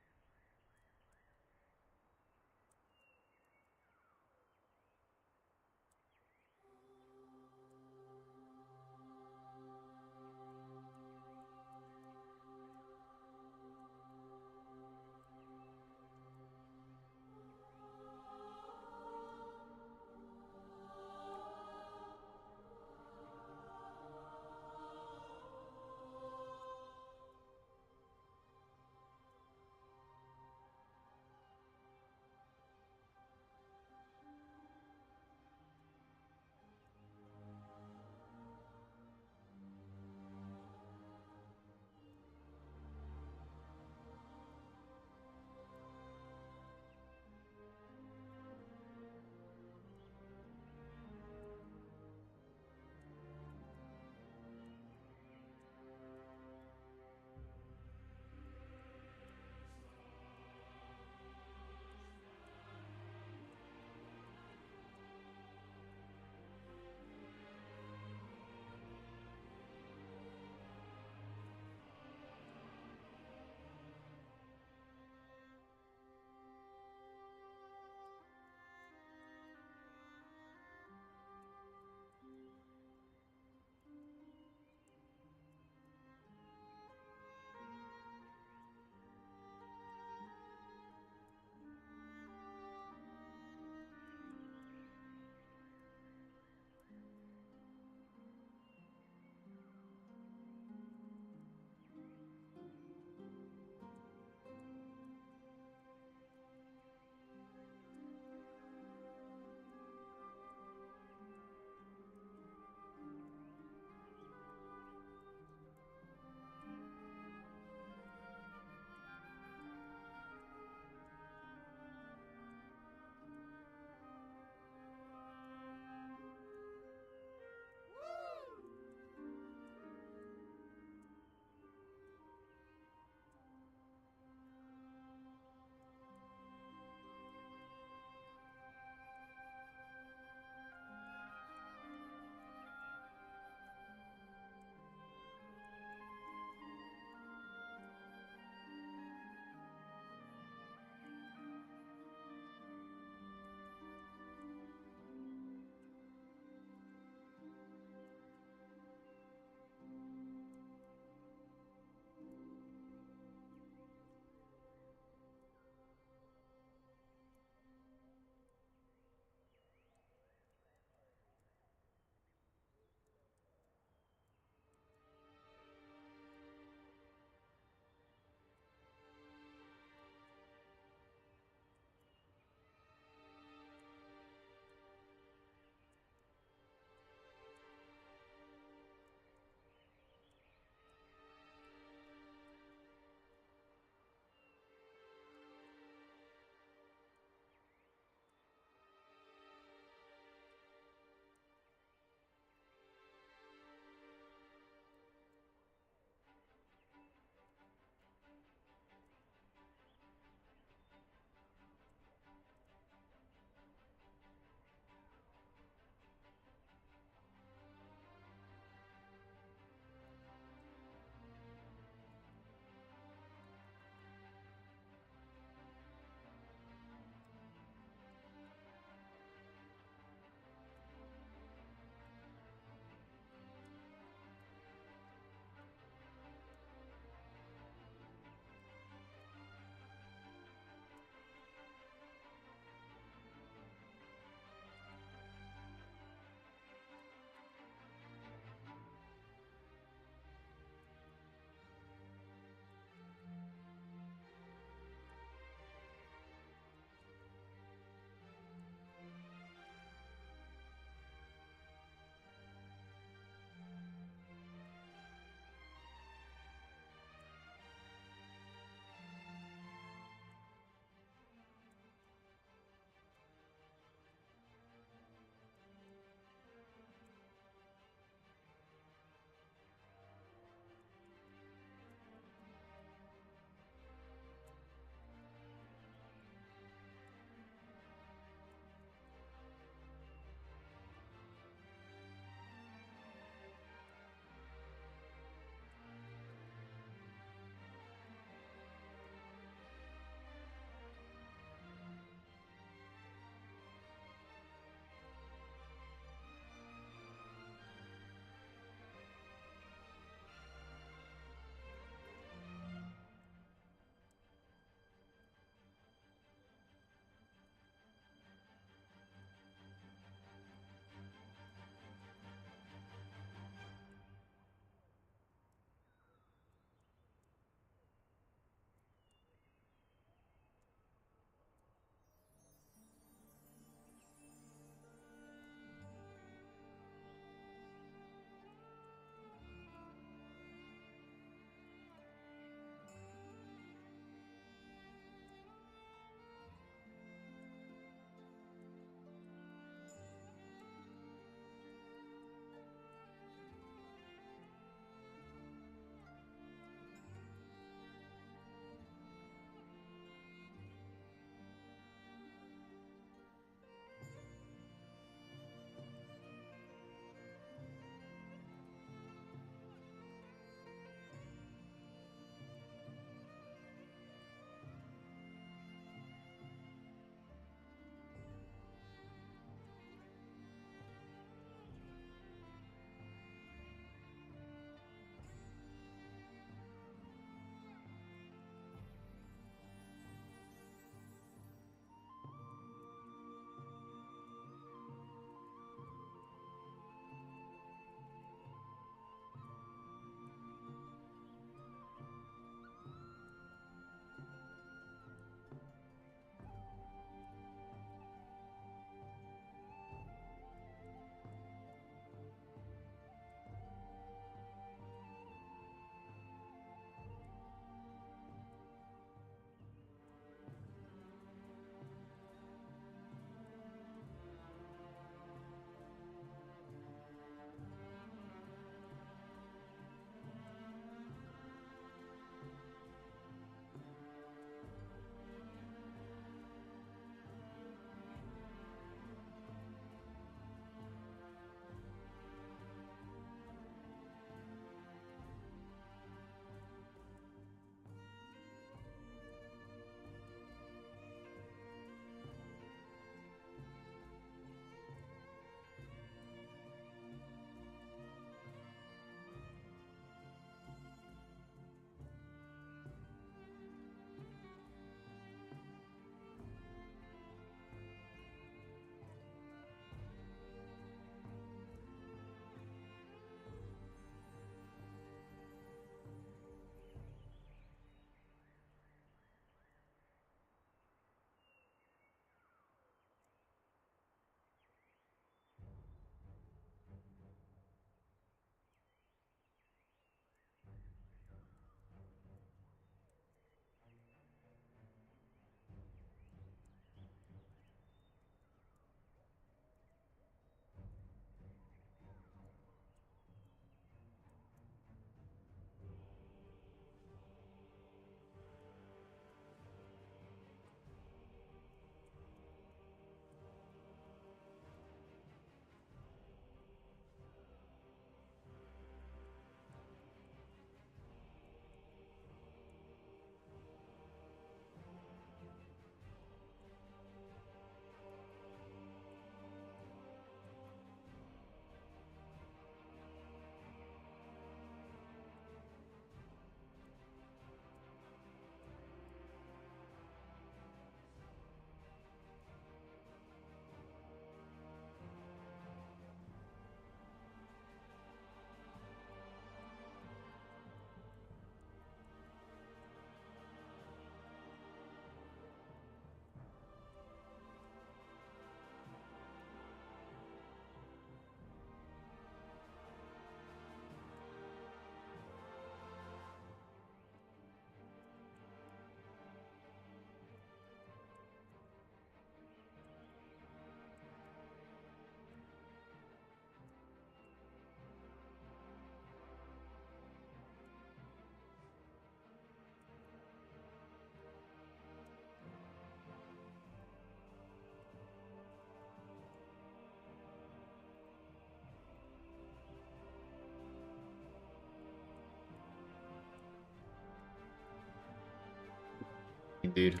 dude.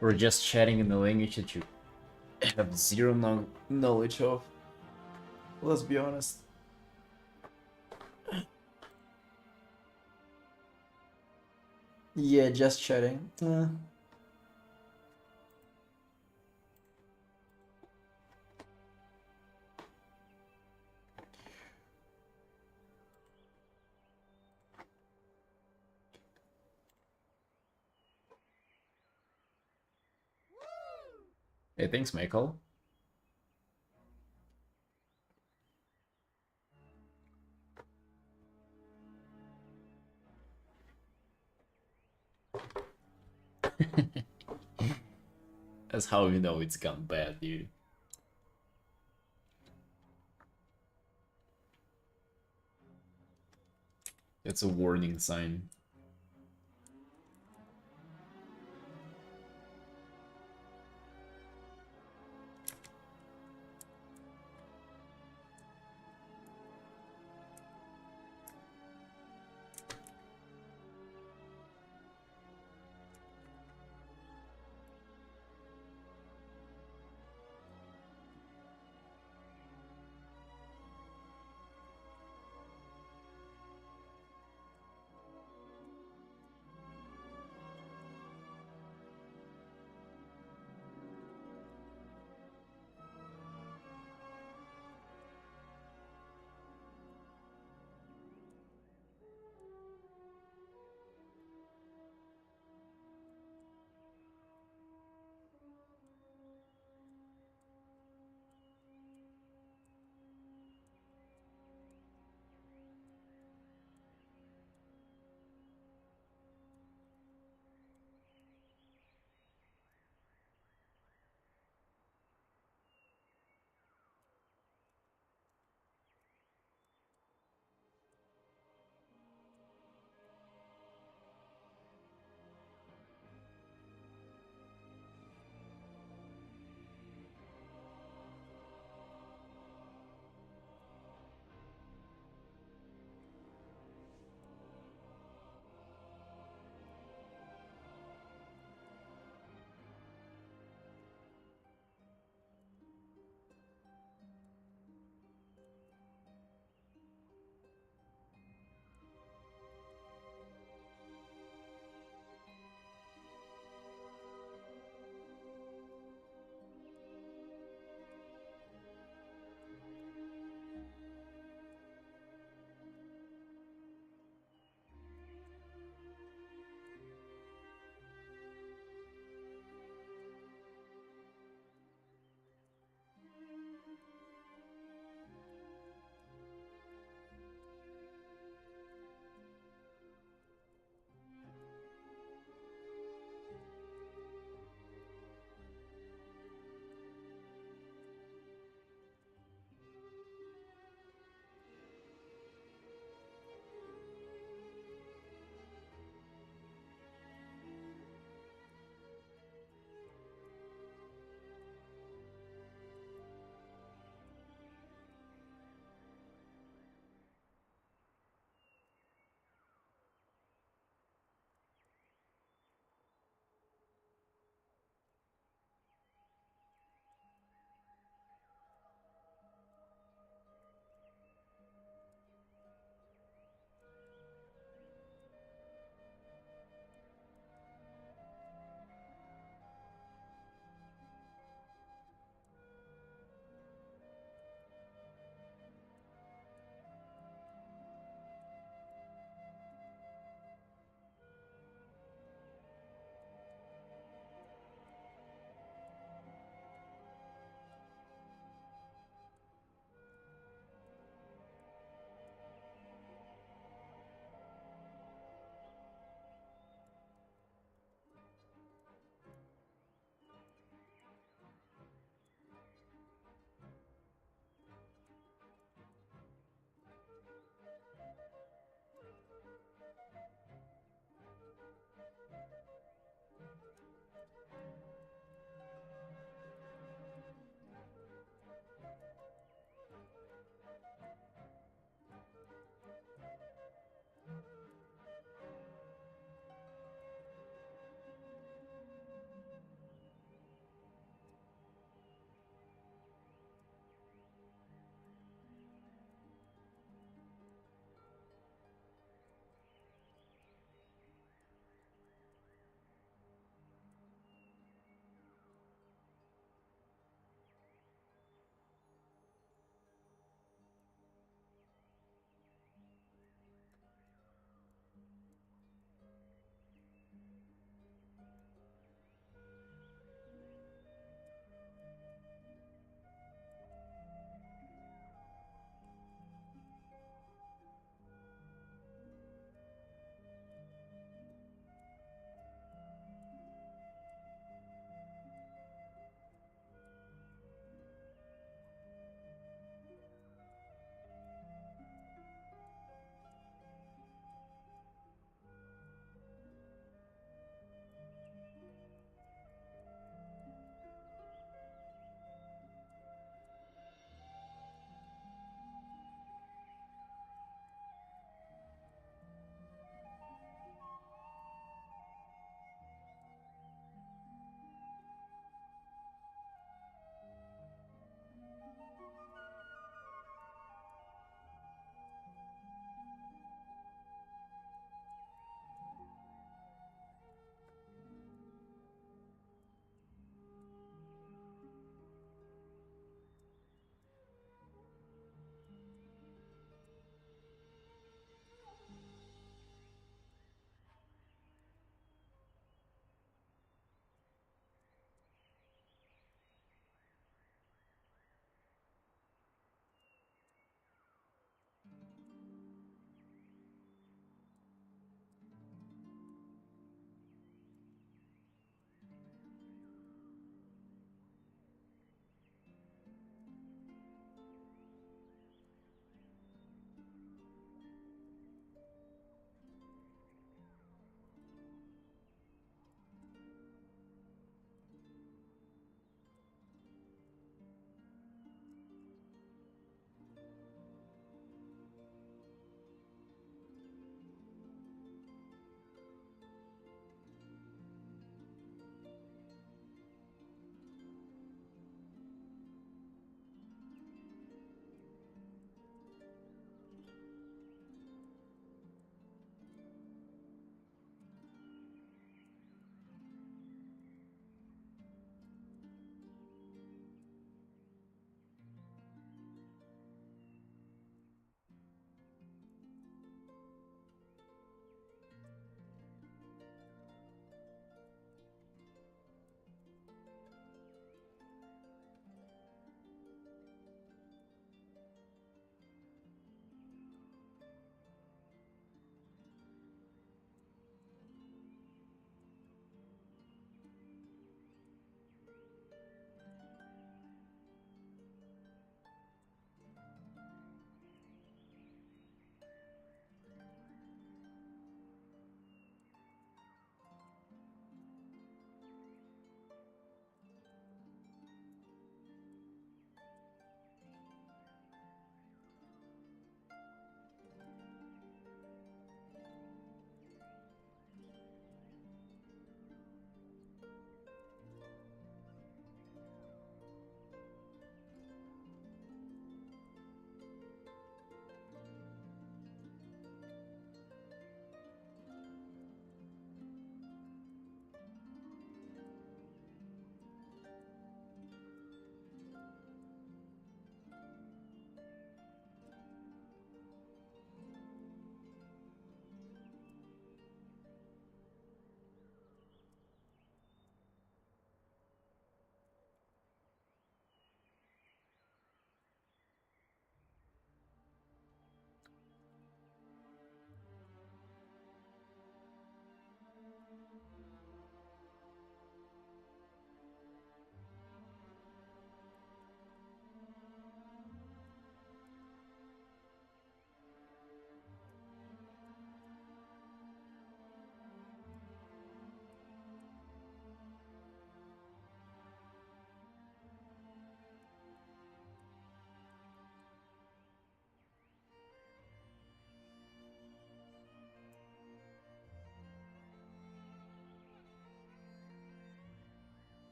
We're just chatting in the language that you have zero knowledge of. Let's be honest. Yeah, just chatting. Hey, thanks, Michael. That's how we know it's gone bad, dude. It's a warning sign.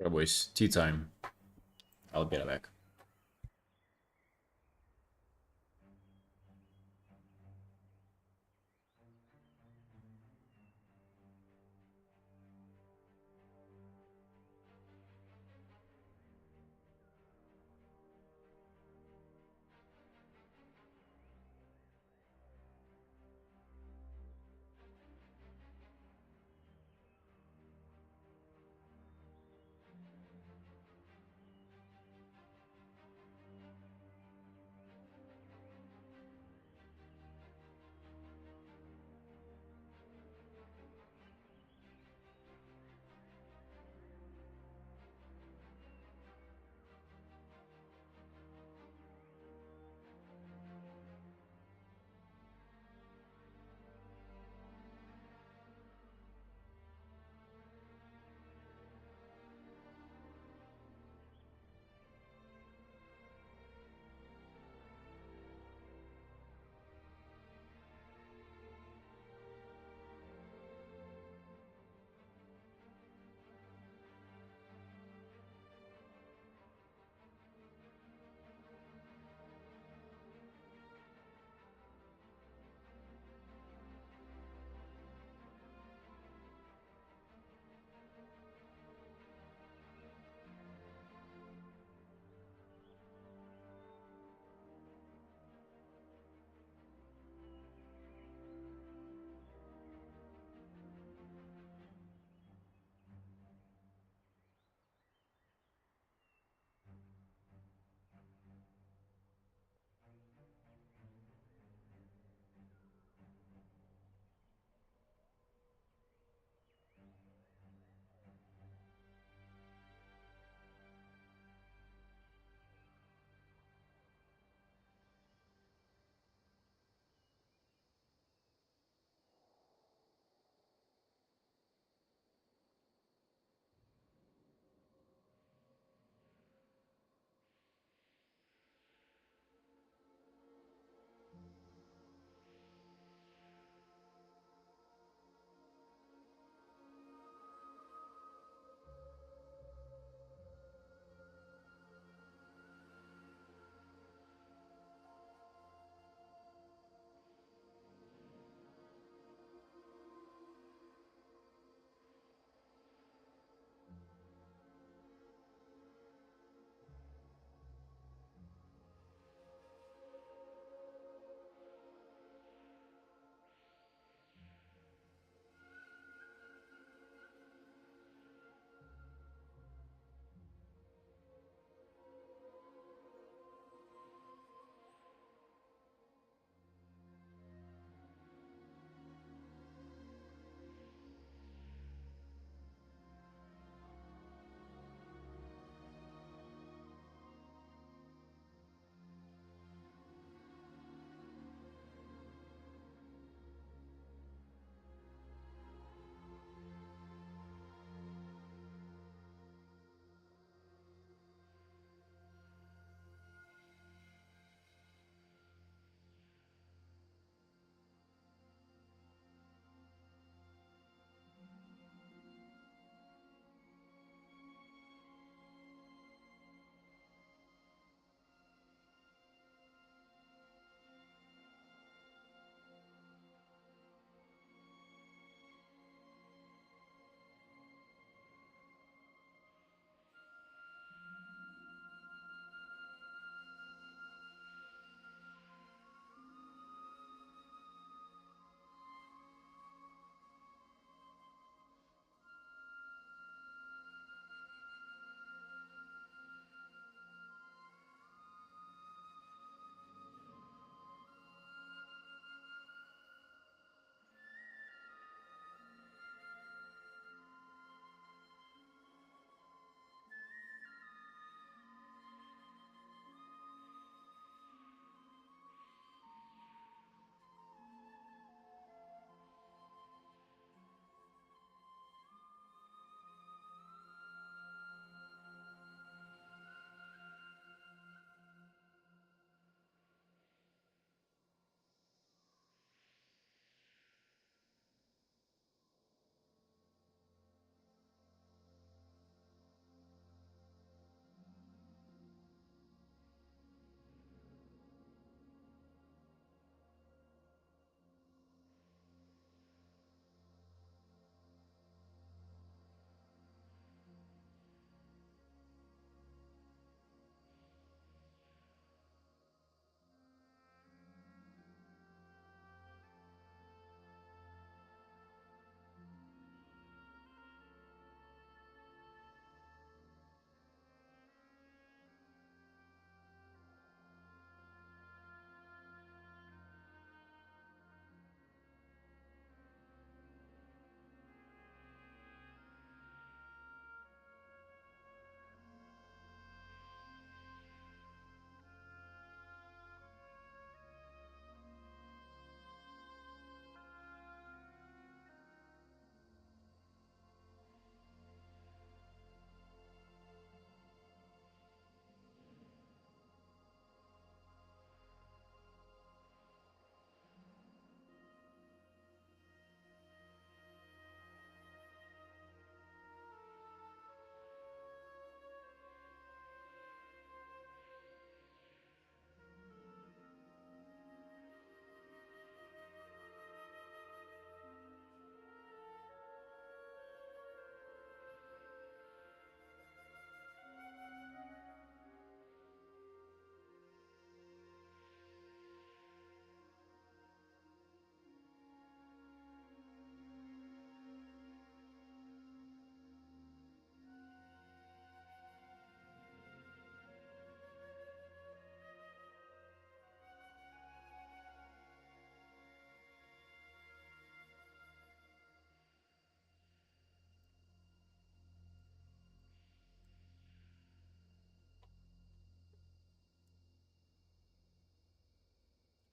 Alright, boys, tea time. I'll be right back.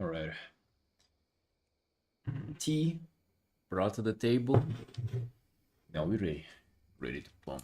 Alright. Tea brought to the table. Now we're ready. Ready to pump.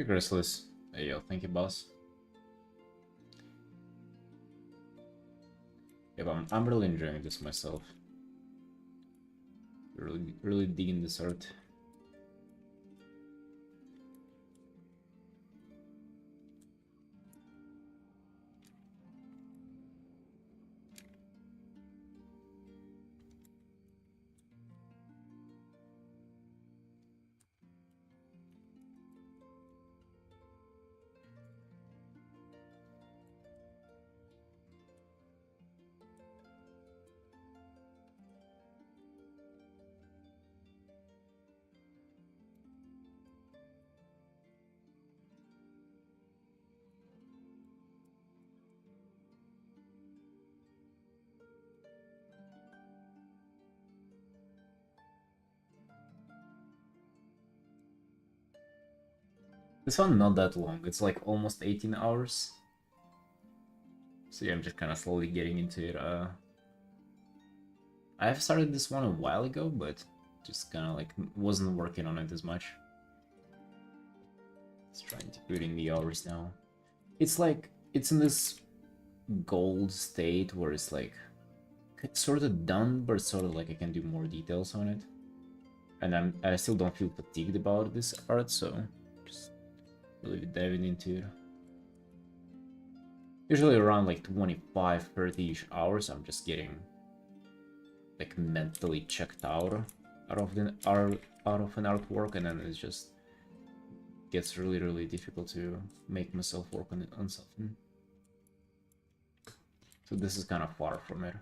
Graceless. Hey yo, thank you, boss. Yeah, but I'm really enjoying this myself. Really digging this art. This one not that long. It's like almost 18 hours. So yeah, I'm just kind of slowly getting into it. I have started this one a while ago, but just kind of like wasn't working on it as much. Just trying to put in the hours now. It's like it's in this gold state where it's like it's sort of done, but sort of like I can do more details on it. And I still don't feel fatigued about this art, so just really diving into it. Usually around like 25-30-ish hours, I'm just getting like mentally checked out of an artwork, and then it just gets really difficult to make myself work on something. So this is kind of far from it.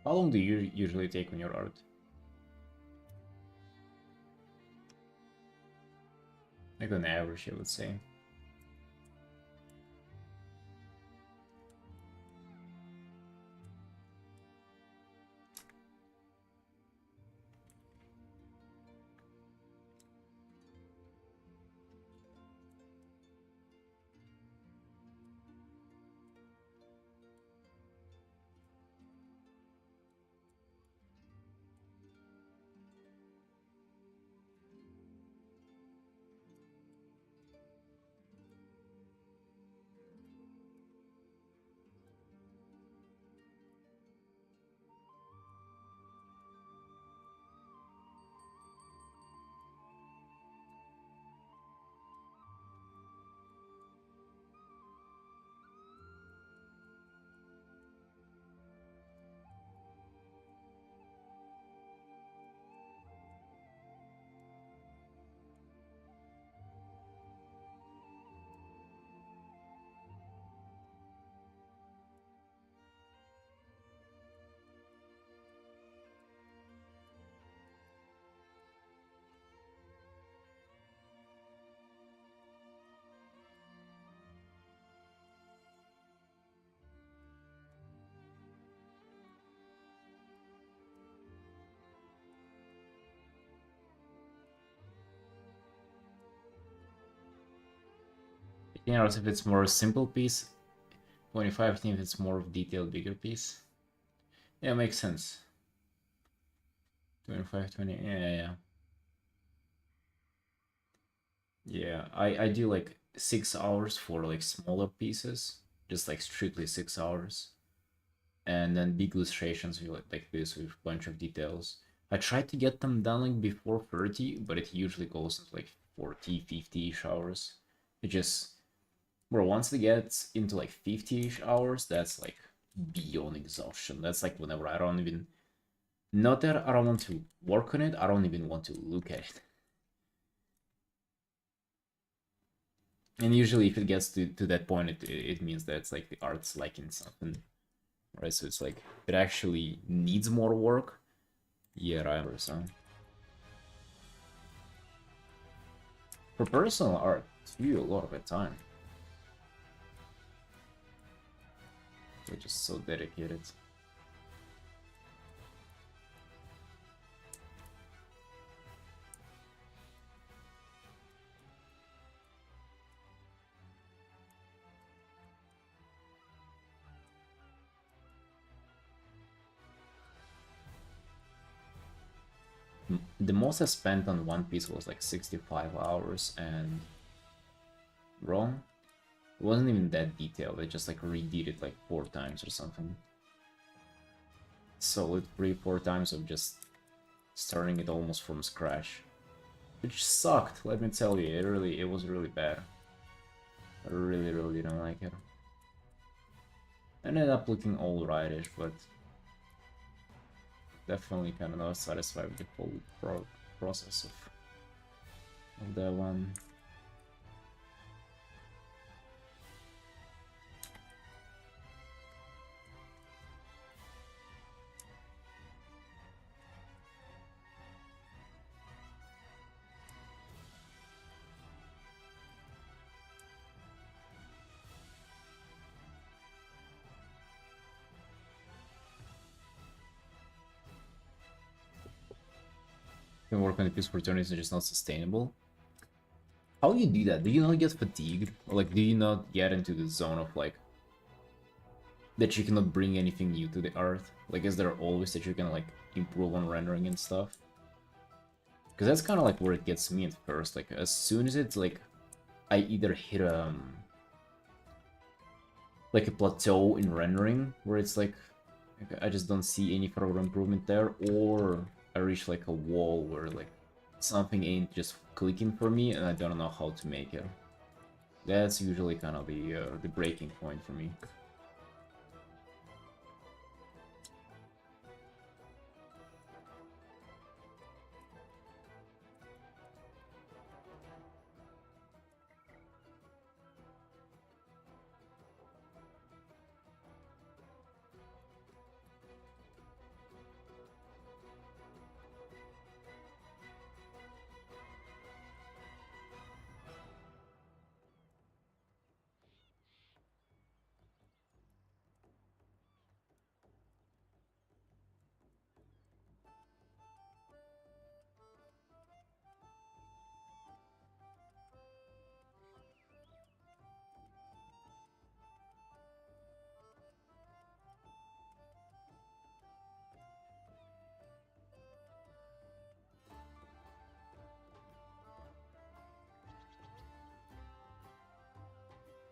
How long do you usually take on your art? Like on average, I would say. You know, if it's more simple piece, 25, I think if it's more of detailed, bigger piece. Yeah, makes sense. 25, 20, yeah. Yeah, I do like 6 hours for like smaller pieces, just like strictly 6 hours. And then big illustrations like this with a bunch of details. I tried to get them done like before 30, but it usually goes into like 40, 50-ish hours. It just, bro, once it gets into like 50-ish hours, that's like beyond exhaustion. That's like whenever I don't even, not that I don't want to work on it, I don't even want to look at it. And usually if it gets to that point, it means that it's like the art's lacking something, right? So it's like, it actually needs more work. Yeah, right. So for personal art, you a lot of the time. They're just so dedicated. The most I spent on One Piece was like 65 hours, and wrong. It wasn't even that detailed. I just like redid it like 4 times or something. Solid 3-4 times of just starting it almost from scratch, which sucked. Let me tell you, it was really bad. I really don't like it. Ended up looking alrightish, but definitely kind of not satisfied with the whole process of that one. Can work on the piece for eternity is just not sustainable. How do you do that? Do you not get fatigued? Or like, do you not get into the zone of like that you cannot bring anything new to the art? Like, is there always that you can like improve on rendering and stuff? Because that's kind of like where it gets me at first. Like, as soon as it's like I either hit like a plateau in rendering where it's like I just don't see any further improvement there, or I reach like a wall where like something ain't just clicking for me and I don't know how to make it. That's usually kind of the breaking point for me.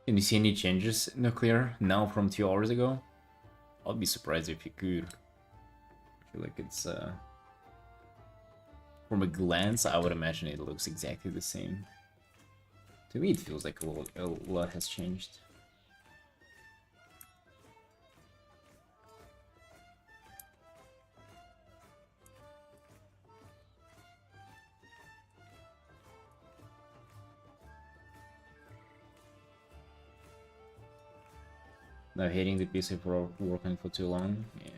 Can you see any changes in Nuclear now from 2 hours ago? I'd be surprised if you could. I feel like it's from a glance, I would imagine it looks exactly the same. To me, it feels like a lot has changed. Now hitting the PC for working for too long, yeah.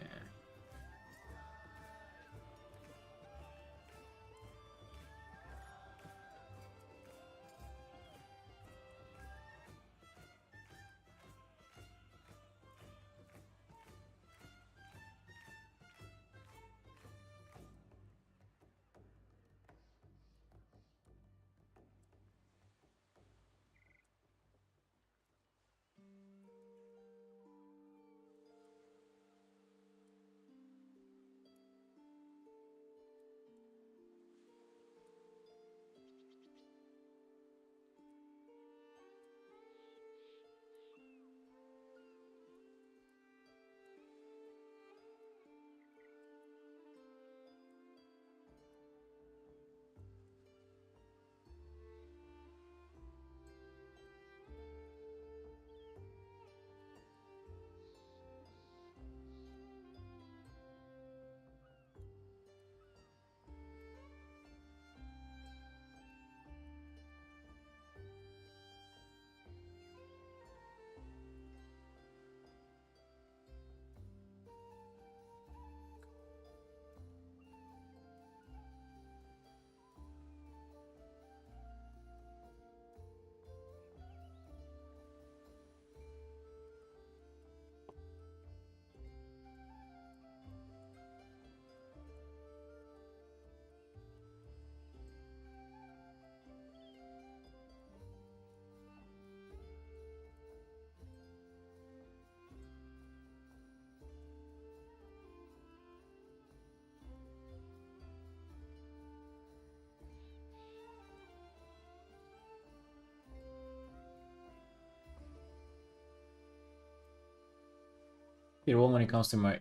Here, well, when it comes to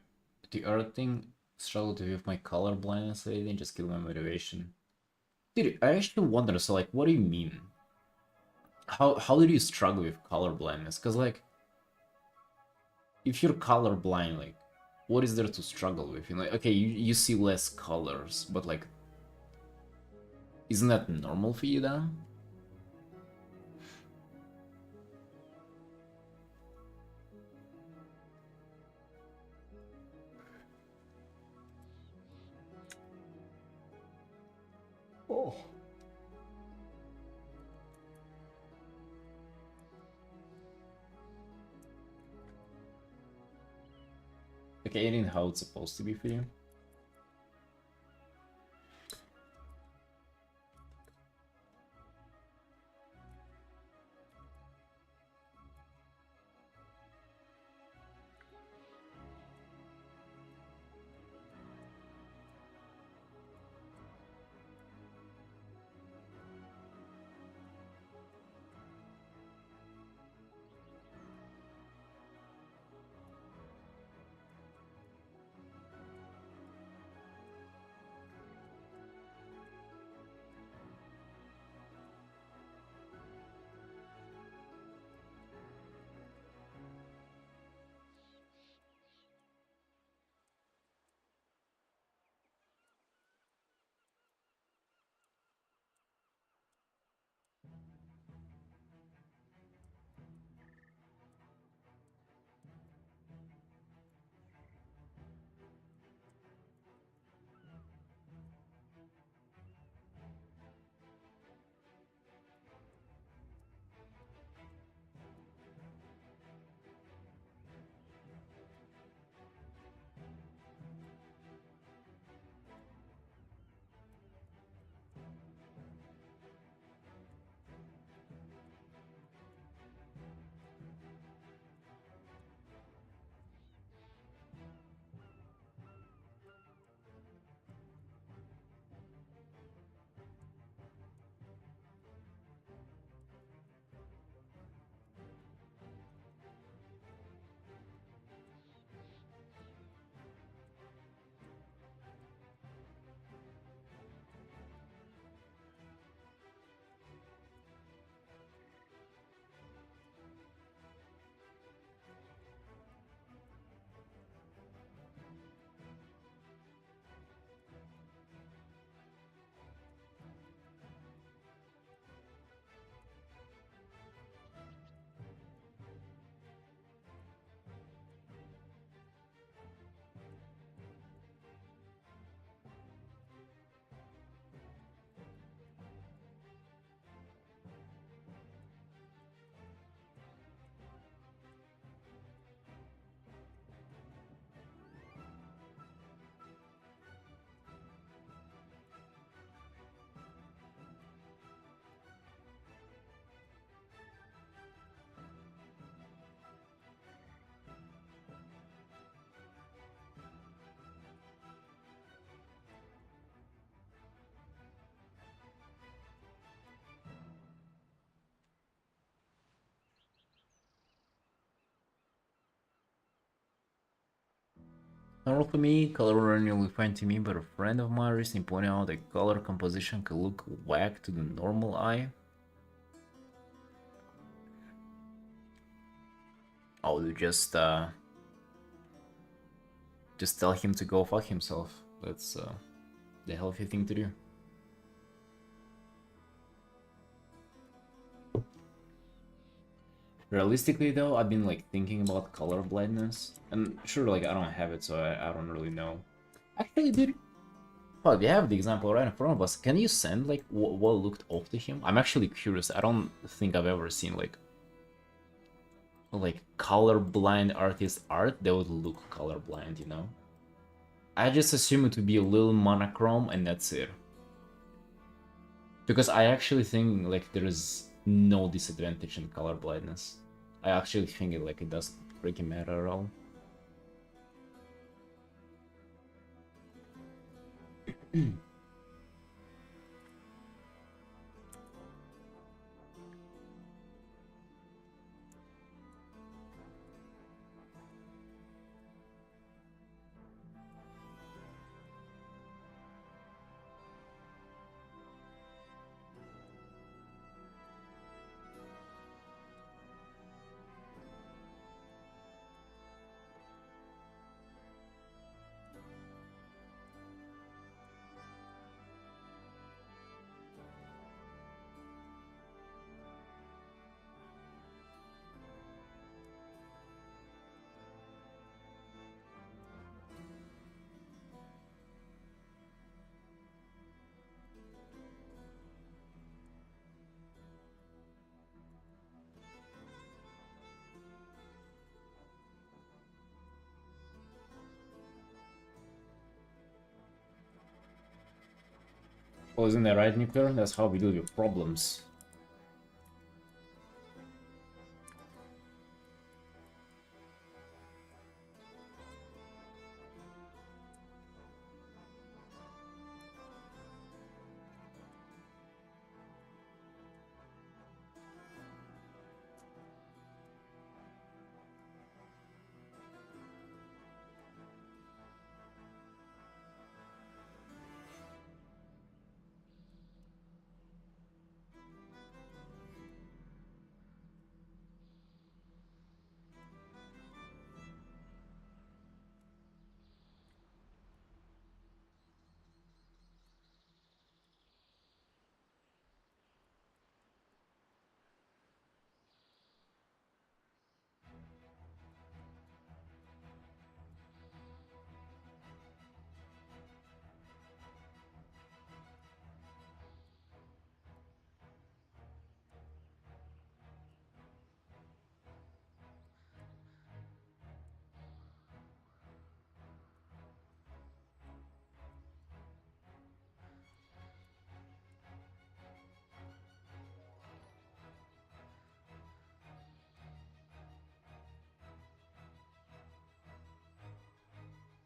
the art thing, struggle to with my color blindness lately and just kill my motivation. Dude, I actually wonder, so like, what do you mean? How did you struggle with color blindness? Because like, if you're colorblind, like, what is there to struggle with? You know, like, okay, you see less colors, but like, isn't that normal for you then? Oh. Okay, it ain't how it's supposed to be for you. Normal for me, color running will be fine to me, but a friend of mine recently pointed out that color composition could look whack to the normal eye. I would just tell him to go fuck himself. That's the healthy thing to do. Realistically though, I've been like thinking about color blindness, and sure, like I don't have it, so I don't really know. Actually, dude, well, we have the example right in front of us. Can you send like what looked off to him? I'm actually curious. I don't think I've ever seen like colorblind artist art that would look colorblind, you know? I just assume it would be a little monochrome and that's it. Because I actually think like there is no disadvantage in color blindness. I actually think it doesn't freaking matter at all. Oh, isn't that right, Nuclear? That's how we deal with problems.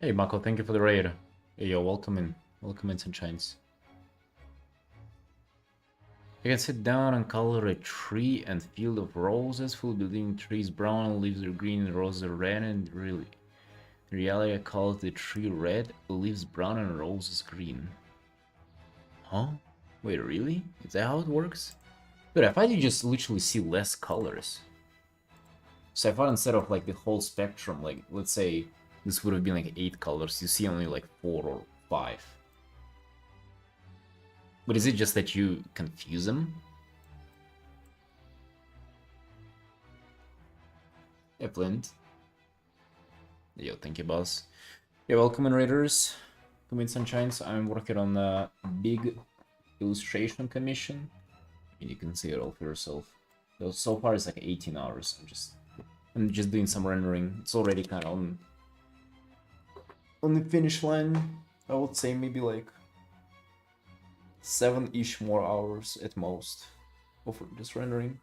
Hey, Mako, thank you for the raid. Hey, yo, welcome in. Welcome in, Sunshines. You can sit down and color a tree and field of roses, full building trees brown, leaves are green, and roses are red, and really, in reality I call the tree red, leaves brown, and roses green. Huh? Wait, really? Is that how it works? But I thought you just literally see less colors. So I thought instead of like the whole spectrum, like let's say this would have been like 8 colors, you see only like 4 or 5. But is it just that you confuse them? Yeah, Flint. Yo, thank you, boss. Yeah, welcome in, Raiders. Come in, Sunshines. I'm working on a big illustration commission. And you can see it all for yourself. So far it's like 18 hours. I'm just doing some rendering. It's already kind of on the finish line. I would say maybe like 7-ish more hours at most of just rendering.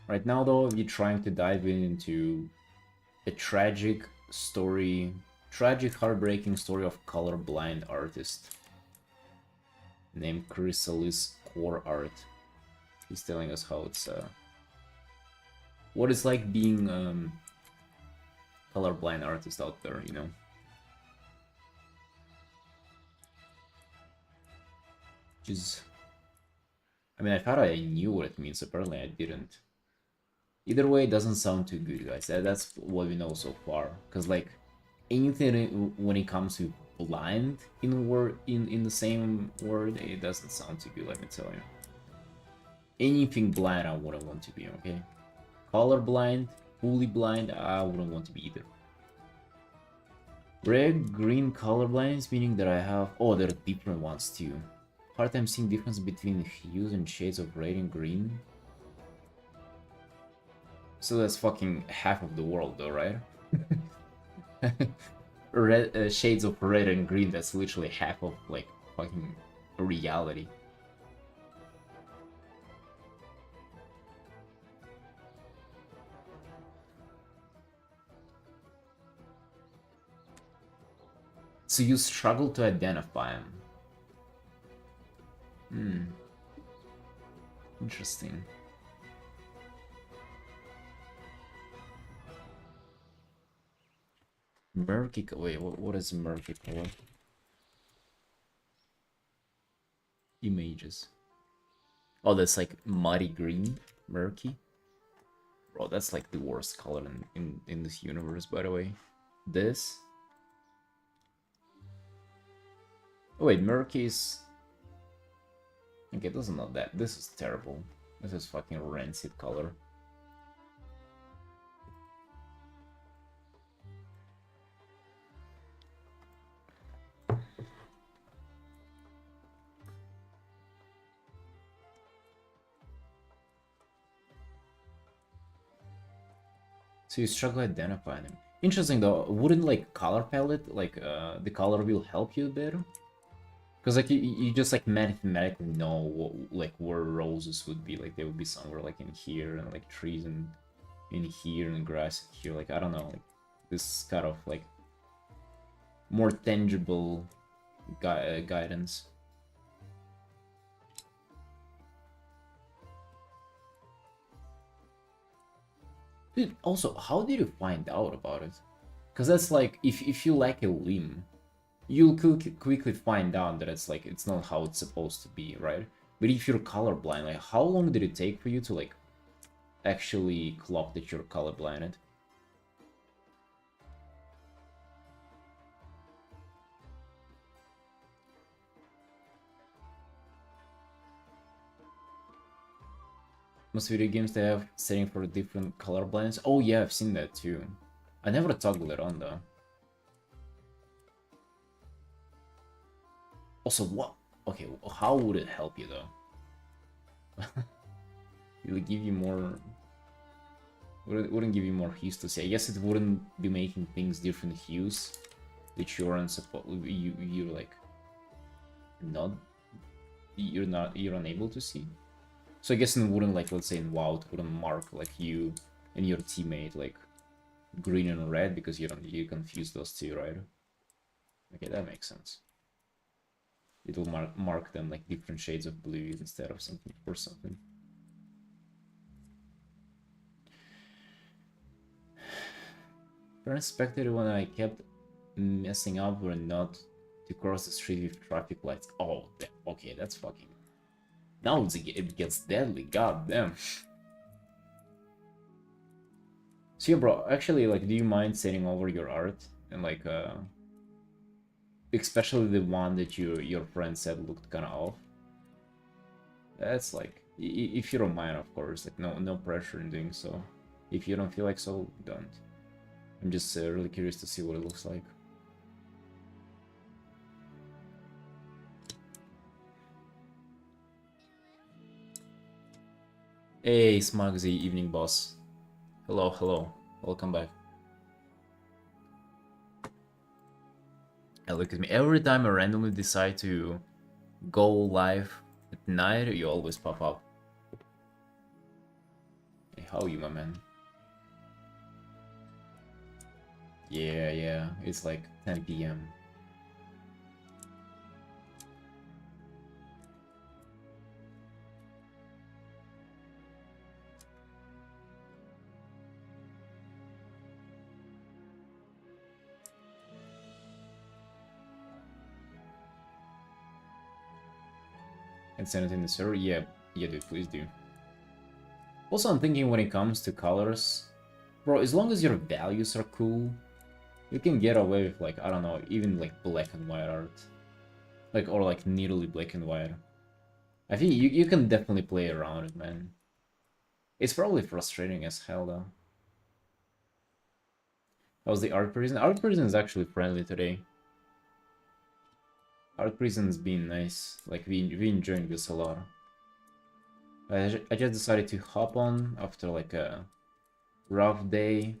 Right now though, we're trying to dive into a tragic story, heartbreaking story of colorblind artist named Chrysalis Core Art. He's telling us how it's what it's like being colorblind artist out there, you know. Which is, I mean, I thought I knew what it means. Apparently, I didn't. Either way, it doesn't sound too good, guys. That's what we know so far. Cause like anything when it comes to blind in the same word, it doesn't sound too good. Let me tell you. Anything blind, I wouldn't want to be. Okay, colorblind, fully blind, I wouldn't want to be either. Red, green colorblind, meaning that I have. Oh, there are different ones too. Hard time seeing difference between hues and shades of red and green. So that's fucking half of the world, though, right? Red shades of red and green. That's literally half of like fucking reality. So you struggle to identify them. Hmm. Interesting. Murky. Wait, what is murky color? Images. Oh, that's like muddy green, murky. Bro, that's like the worst color in this universe, by the way. This. Oh wait, murky is. Okay, this is not that. This is terrible. This is fucking rancid color. So you struggle identifying them. Interesting though, wouldn't like color palette, like the color wheel help you better? Because like you just like mathematically know what, like where roses would be, like they would be somewhere like in here, and like trees and in here, and grass here, like I don't know, like this kind of like more tangible guidance. Dude, also, how did you find out about it? Because that's like, if you lack a limb, you'll quickly find out that it's like, it's not how it's supposed to be, right? But if you're colorblind, like, how long did it take for you to, like, actually clock that you're colorblind? Most video games, they have setting for different color blindness. Oh yeah, I've seen that too. I never toggled it on though. Also, what? Okay, how would it help you though? It would give you more. Wouldn't give you more hues to see. I guess it wouldn't be making things different hues that you aren't supposed. You're like not. You're unable to see. So I guess it wouldn't, like, let's say in WoW, it wouldn't mark like you and your teammate like green and red because you confuse those two, right? Okay, that makes sense. It will mark them like different shades of blue instead of something or something. Parents spectated when I kept messing up or not to cross the street with traffic lights. Oh, damn. Okay, that's fucking. Now it gets deadly. God damn. So yeah, bro. Actually, like, do you mind setting over your art and like especially the one that your friend said looked kind of off? That's like, if you don't mind, of course. Like, no pressure in doing so. If you don't feel like so, don't. I'm just really curious to see what it looks like. Hey, Smugsy, evening boss. Hello, hello. Welcome back. And look at me. Every time I randomly decide to go live at night, you always pop up. Hey, how are you, my man? Yeah. It's like 10 p.m. And send it in the server? Yeah, dude, please do. Also, I'm thinking when it comes to colors, bro, as long as your values are cool, you can get away with, like, I don't know, even like black and white art. Like, or like nearly black and white. I think you can definitely play around it, man. It's probably frustrating as hell, though. How's the art prison? Art prison is actually friendly today. Art prison's been nice. Like, we enjoying this a lot. I just decided to hop on after like a rough day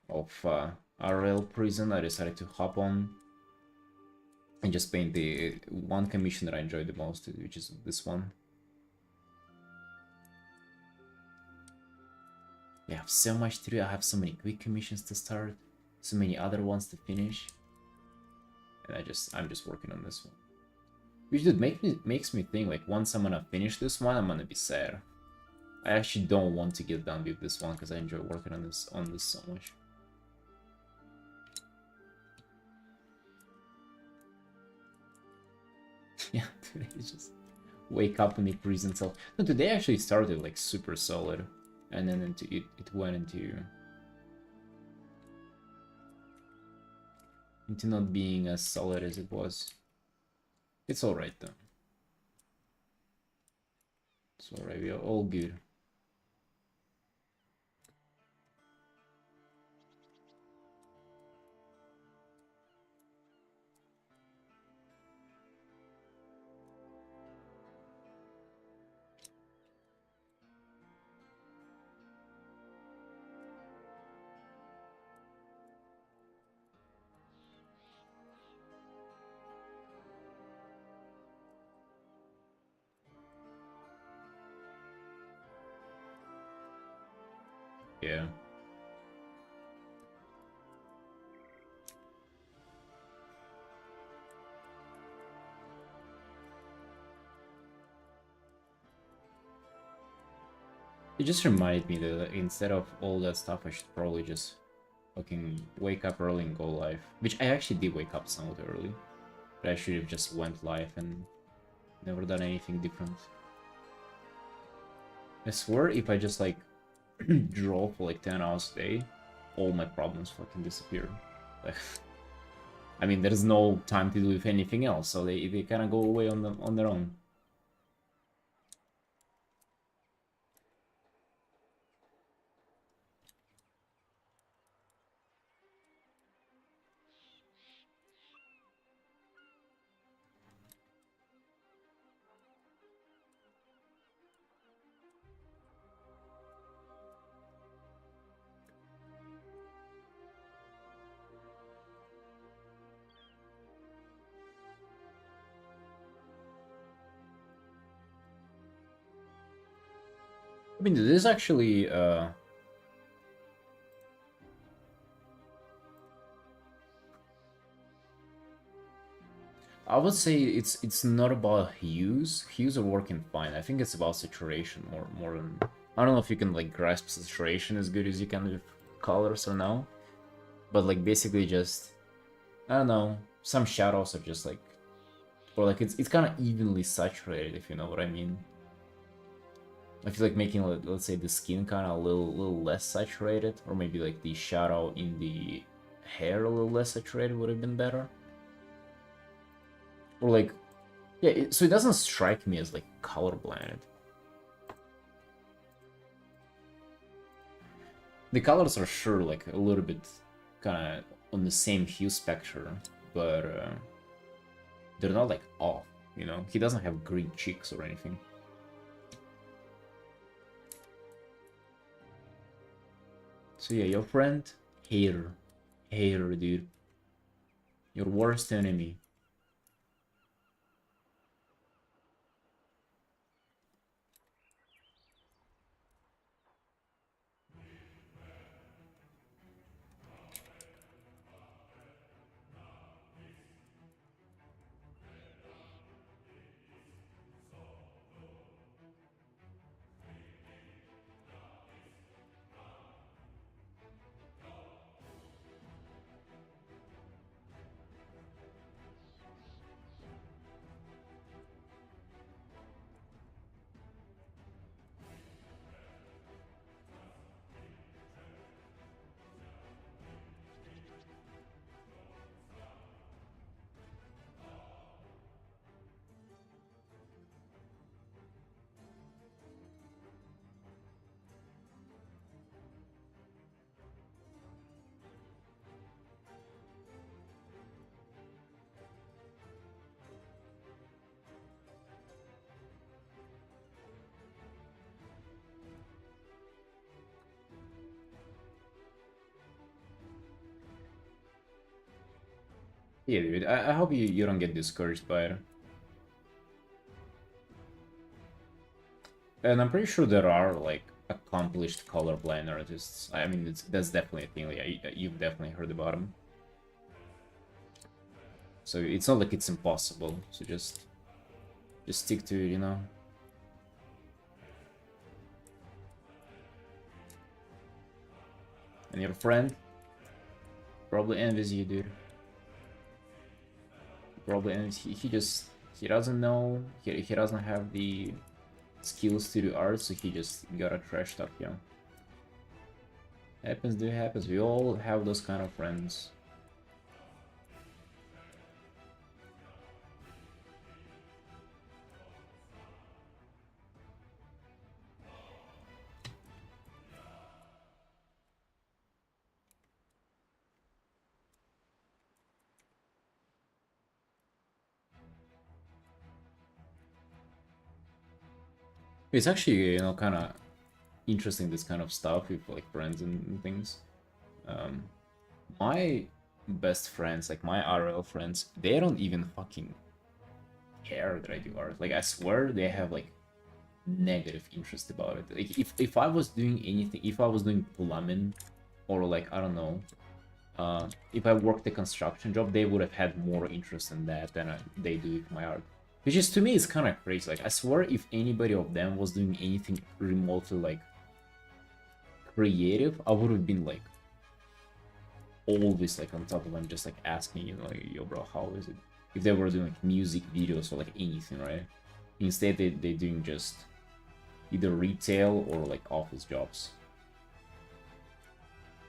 of RL prison. I decided to hop on and just paint the one commission that I enjoyed the most, which is this one. We have so much to do. I have so many quick commissions to start, so many other ones to finish, and I'm just working on this one. Which dude makes me think, like, once I'm gonna finish this one, I'm gonna be sad. I actually don't want to get done with this one because I enjoy working on this so much. Yeah, today is just wake up and it prison itself. No, today actually started like super solid, and then it went into not being as solid as it was. It's alright though. It's alright, we are all good. It just reminded me that instead of all that stuff, I should probably just fucking wake up early and go live. Which I actually did wake up somewhat early. But I should have just went live and never done anything different. I swear if I just like draw for like 10 hours a day, all my problems fucking disappear. Like, I mean, there's no time to do with anything else, so they kind of go away on their own. I mean, this is actually I would say it's not about hues. Hues are working fine. I think it's about saturation more than I don't know if you can like grasp saturation as good as you can with colors or no. But like basically just I don't know, some shadows are just like or like it's kind of evenly saturated, if you know what I mean. I feel like making, let's say, the skin kind of a little less saturated, or maybe like the shadow in the hair a little less saturated would have been better. Or like, yeah, so it doesn't strike me as like colorblind. The colors are sure like a little bit kind of on the same hue spectrum, but they're not like off, you know? He doesn't have green cheeks or anything. So yeah, your friend, hater, dude. Your worst enemy. Yeah, dude, I hope you don't get discouraged by it. And I'm pretty sure there are, like, accomplished colorblind artists. I mean, that's definitely a thing. Like, you've definitely heard about them. So it's not like it's impossible. So just stick to it, you know? And your friend probably envies you, dude. Probably envies. He doesn't know. He doesn't have the skills to do art, so he just got a trash talk, yeah. Happens, dude, happens. We all have those kind of friends. It's actually, you know, kind of interesting, this kind of stuff with like friends and things. My best friends, like my RL friends, they don't even fucking care that I do art. Like I swear they have like negative interest about it. Like if I was doing anything, if I was doing plumbing or like I don't know, if I worked a construction job, they would have had more interest in that than they do with my art. Which is, to me, is kind of crazy. Like, I swear if anybody of them was doing anything remotely, like, creative, I would have been like always like on top of them, just like asking, you know, like, yo, bro, how is it? If they were doing like music videos or like anything, right? Instead, they're doing just either retail or like office jobs.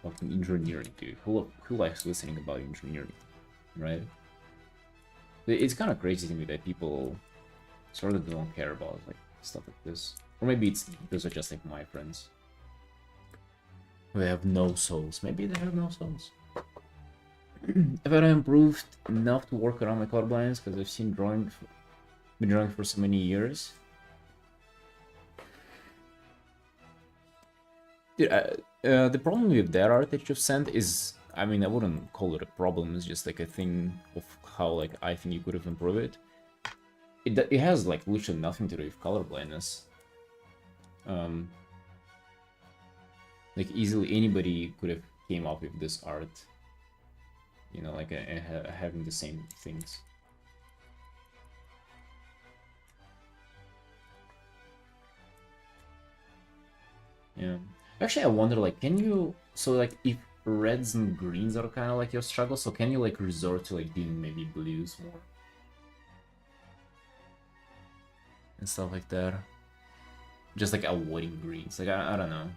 Fucking engineering, dude. Who likes listening about engineering, right? It's kind of crazy to me that people sort of don't care about like stuff like this. Or maybe it's those are just like my friends who have no souls. Maybe they have no souls. Have I improved enough to work around my colorblindness? Because I've seen been drawing for so many years. Dude, the problem with that art that you've sent is, I mean, I wouldn't call it a problem. It's just like a thing of how like I think you could have improved it. It has like literally nothing to do with colorblindness. Like easily anybody could have came up with this art. You know, like having the same things. Yeah. Actually, I wonder, like, can you... So, like, if reds and greens are kind of like your struggle, so can you, like, resort to, like, doing maybe blues more? And stuff like that. Just, like, avoiding greens. Like, I don't know.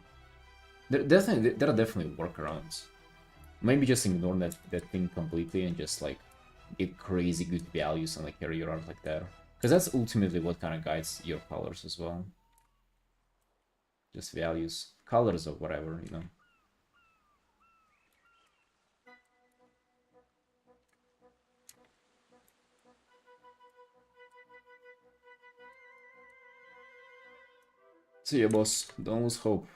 There are definitely workarounds. Maybe just ignore that thing completely and just, like, get crazy good values and, like, carry your art like that. Because that's ultimately what kind of guides your colors as well. Just values. Colors or whatever, you know. See ya, boss. Don't lose hope.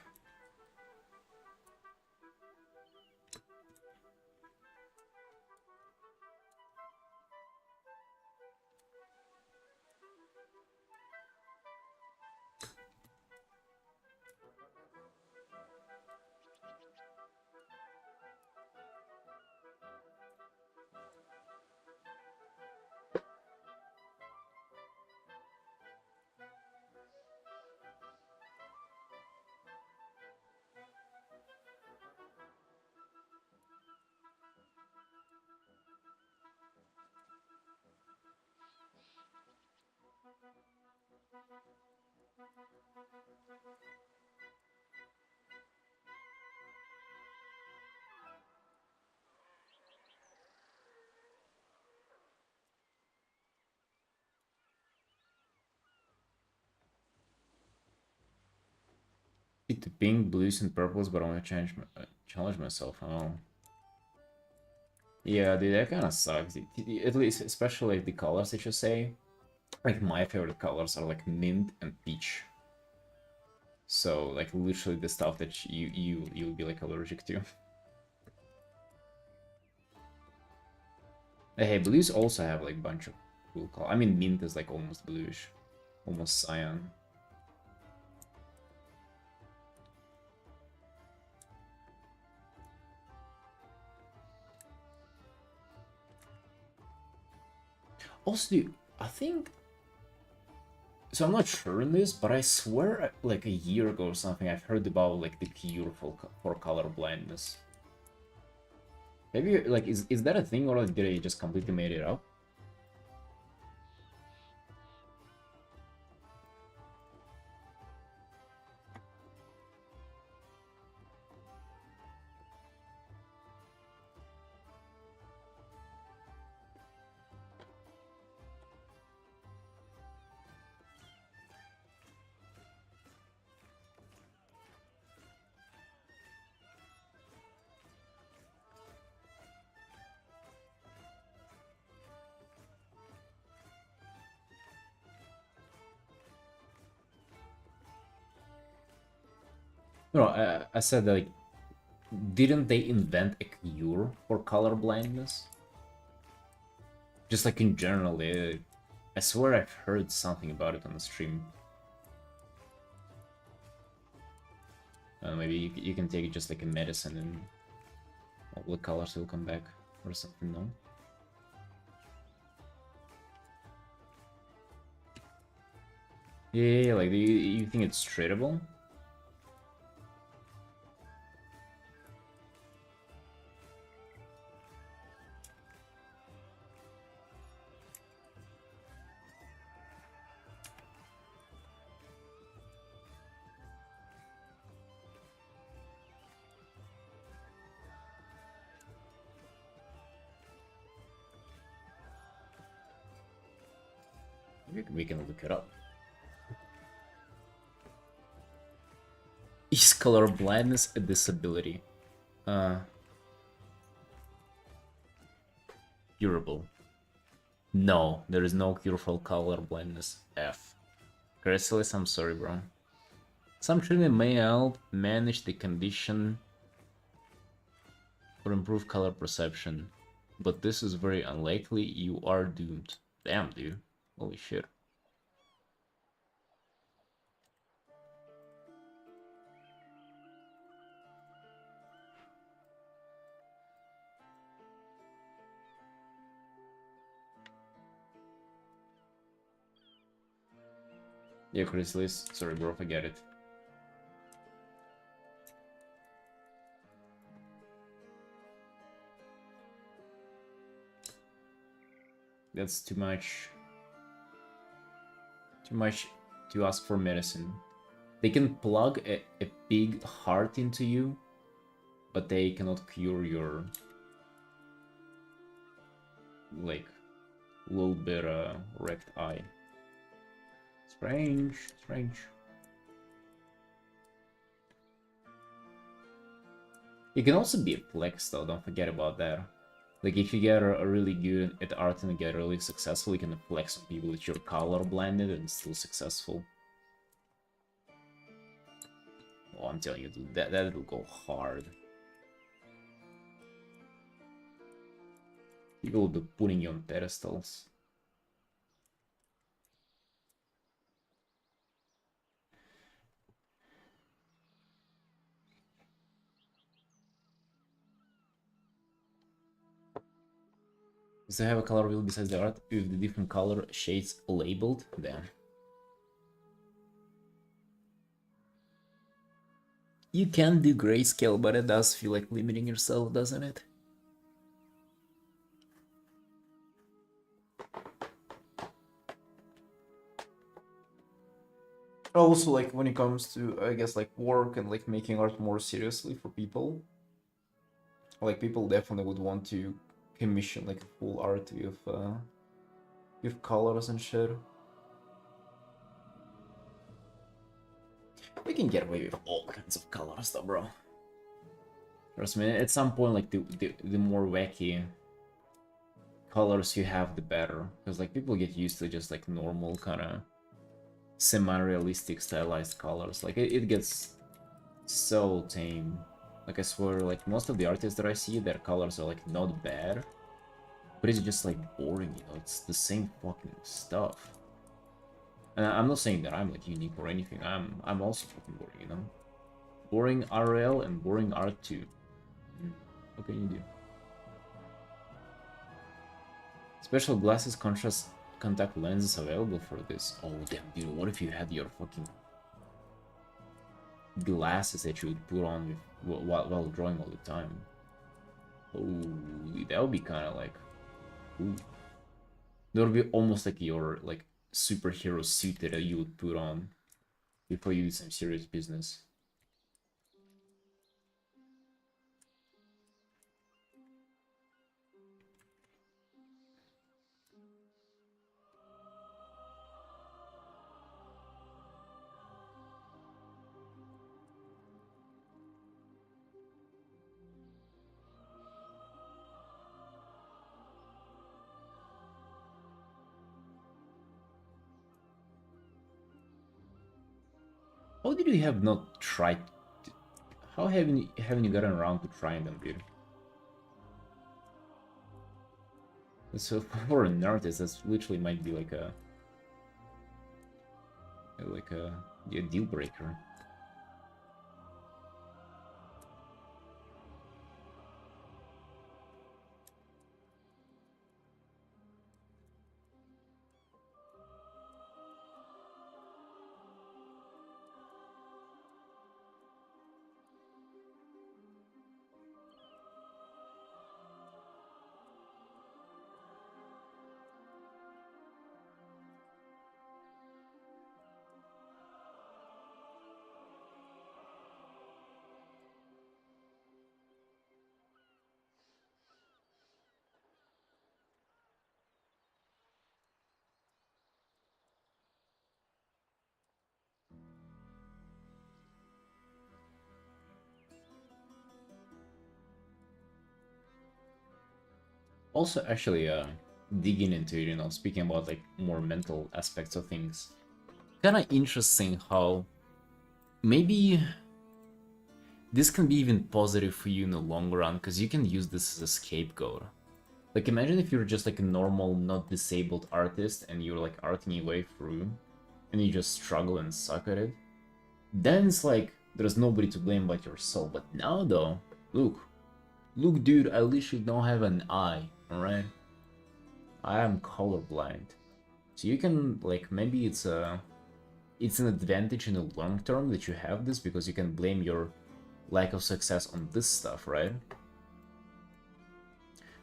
The pink, blues, and purples, but I want to challenge myself. Oh, yeah, dude, that kind of sucks. At least, especially like the colors that you say. Like my favorite colors are like mint and peach. So like literally the stuff that you'll be like allergic to. Hey, blues also have like a bunch of cool colors. I mean, mint is like almost bluish, almost cyan. Also, dude, I think... So I'm not sure in this, but I swear like a year ago or something I've heard about like the cure for color blindness. Maybe like is that a thing, or did I just completely made it up? No, I said that, like, didn't they invent a cure for color blindness? Just like in general, I swear I've heard something about it on the stream. Maybe you can take it just like a medicine and all the colors will come back or something, no? Yeah, like, you think it's treatable? We can look it up. Is color blindness a disability? Curable. No, there is no cure for color blindness. F. Chrysalis, I'm sorry, bro. Some treatment may help manage the condition or improve color perception, but this is very unlikely. You are doomed. Damn, dude. Holy shit. Yeah, Chrysalis. Sorry, bro, forget it. That's too much. Too much to ask for medicine. They can plug a big heart into you, but they cannot cure your, like, little bit wrecked eye. Strange, strange. It can also be a flex though, don't forget about that. Like if you get a really good at art and get really successful, you can flex on people that you're color blinded and still successful. Oh, I'm telling you, dude, that'll go hard. People will be putting you on pedestals. Does they have a color wheel besides the art with the different color shades labeled? Damn. You can do grayscale, but it does feel like limiting yourself, doesn't it? Also, like, when it comes to, I guess, like, work and, like, making art more seriously for people, like, people definitely would want to commission, like, full art with colors and shit. We can get away with all kinds of colors, though, bro. Trust me, at some point, like, the more wacky colors you have, the better. Because, like, people get used to just, like, normal, kind of semi-realistic stylized colors. Like, it gets so tame. Like, I swear, like, most of the artists that I see, their colors are, like, not bad. But it's just, like, boring, you know? It's the same fucking stuff. And I'm not saying that I'm, like, unique or anything. I'm also fucking boring, you know? Boring RL and boring art too. What can you do? Special glasses contrast contact lenses available for this. Oh, damn, dude, what if you had your fucking glasses that you would put on while drawing all the time? Oh, that would be kind of like... Ooh. That would be almost like your, like, superhero suit that you would put on before you do some serious business. How did you have not tried? How haven't you gotten around to trying them, dude? So for an artist, that's literally might be like a deal breaker. Also, actually, digging into it, you know, speaking about like more mental aspects of things, kind of interesting how maybe this can be even positive for you in the long run because you can use this as a scapegoat. Like, imagine if you're just like a normal, not disabled artist and you're like arting your way through and you just struggle and suck at it. Then it's like there's nobody to blame but yourself. But now, though, look, dude, I literally don't have an eye, alright? I am colorblind. So you can, like, maybe it's an advantage in the long term that you have this because you can blame your lack of success on this stuff, right?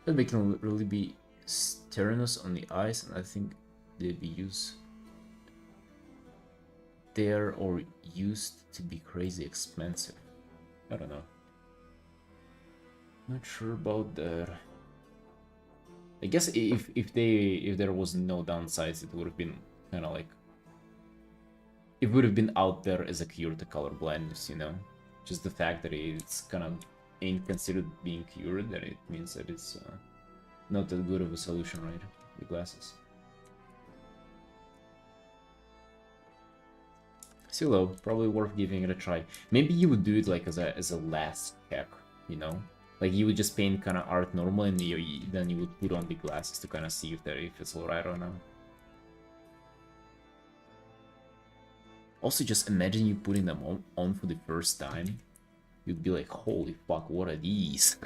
But they can really be sternus on the eyes, and I think they'd be used there or used to be crazy expensive. I don't know. Not sure about that. I guess if there was no downsides, it would have been kind of like it would have been out there as a cure to color blindness, you know. Just the fact that it's kind of ain't considered being cured, that it means that it's not that good of a solution, right? The glasses. Still though, probably worth giving it a try. Maybe you would do it like as a last check, you know? Like you would just paint kind of art normal and then you would put on the glasses to kind of see if it's alright or not. Also, just imagine you putting them on for the first time. You'd be like, holy fuck, what are these?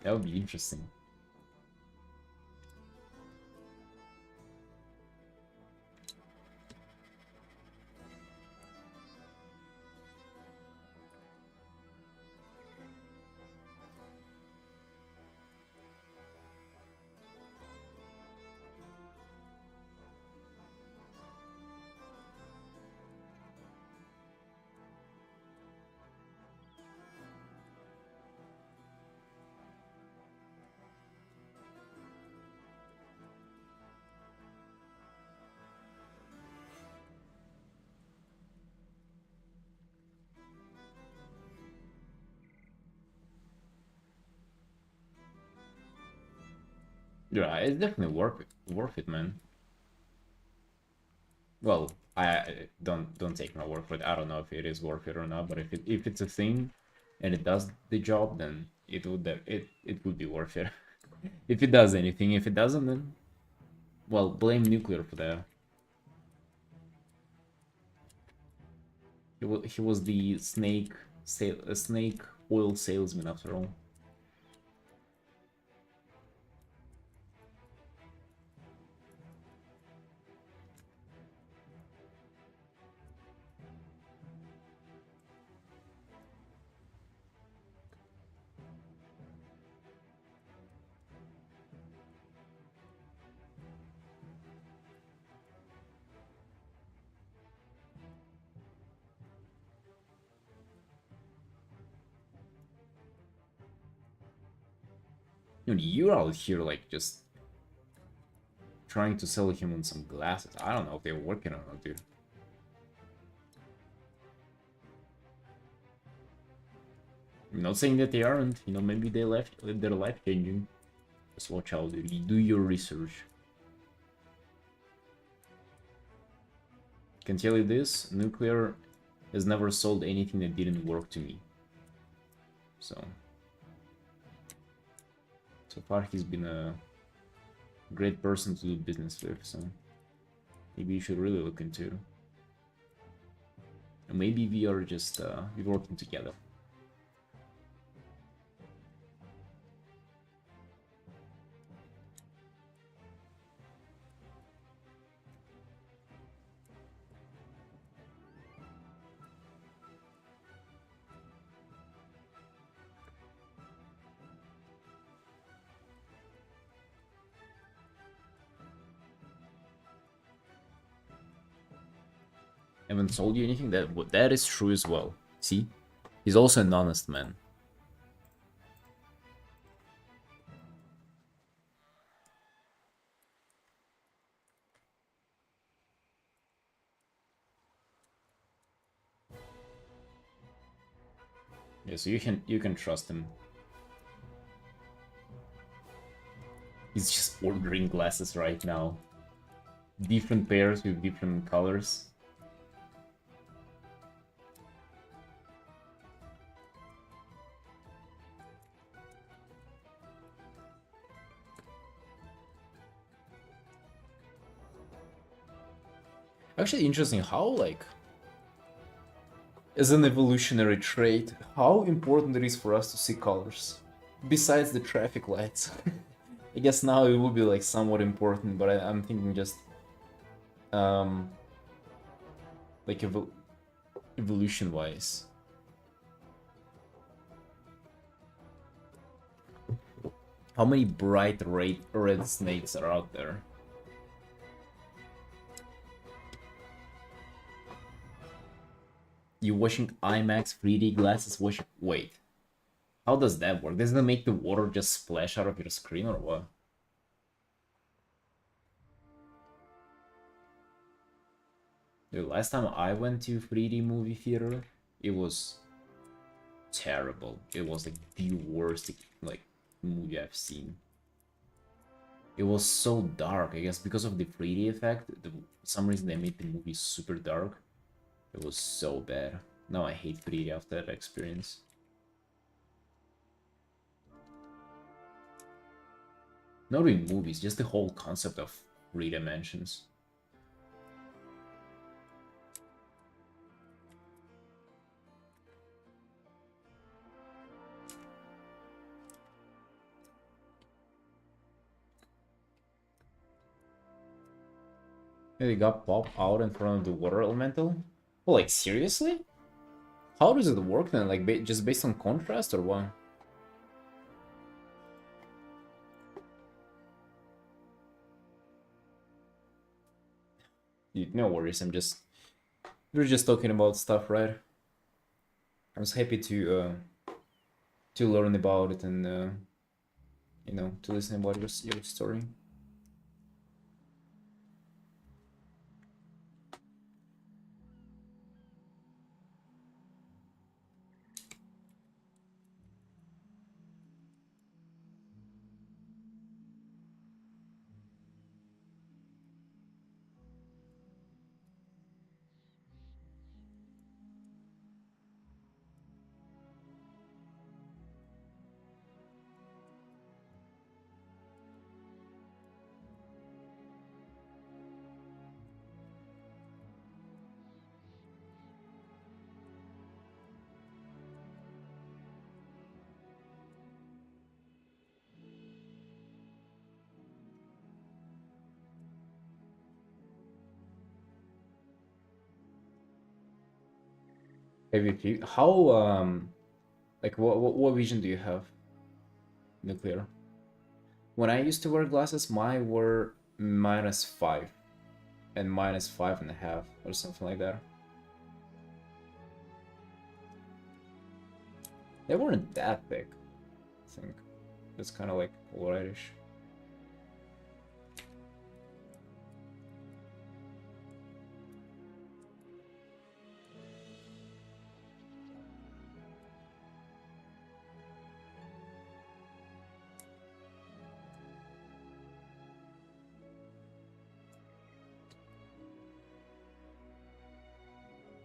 That would be interesting. Yeah, it's definitely worth it, man. Well, I don't take my word for it. I don't know if it is worth it or not, but if it's a thing and it does the job, then it would be worth it. If it does anything, if it doesn't, then well, blame nuclear for that. He was the snake oil salesman after all. Dude, you're out here like just trying to sell him on some glasses. I don't know if they're working or not, dude. I'm not saying that they aren't. You know, maybe they're life changing. Just watch out, dude. You do your research. Can tell you this: nuclear has never sold anything that didn't work to me. So far he's been a great person to do business with. So maybe you should really look into it. And maybe we are just we're working together. Haven't sold you anything. That is true as well. See, he's also an honest man. Yeah, so you can trust him. He's just ordering glasses right now. Different pairs with different colors. Actually, interesting how, like, as an evolutionary trait, how important it is for us to see colors. Besides the traffic lights. I guess now it will be, like, somewhat important, but I'm thinking just, like, evolution-wise. How many bright red snakes are out there? You watching IMAX 3D glasses? Wait. How does that work? Doesn't it make the water just splash out of your screen or what? Dude, last time I went to 3D movie theater, it was terrible. It was like the worst like movie I've seen. It was so dark, I guess because of the 3D effect, for some reason they made the movie super dark. It was so bad. Now I hate 3D after that experience. Not even movies, just the whole concept of 3 dimensions. They got pop out in front of the water elemental? Well, like, seriously? How does it work then? Like, just based on contrast or what? Dude, no worries, we're just talking about stuff, right? I was happy to learn about it and, you know, to listen about your story. How, like, what vision do you have? Nuclear. When I used to wear glasses, mine were -5 and -5.5 or something like that. They weren't that big, I think. It's kind of like whitish.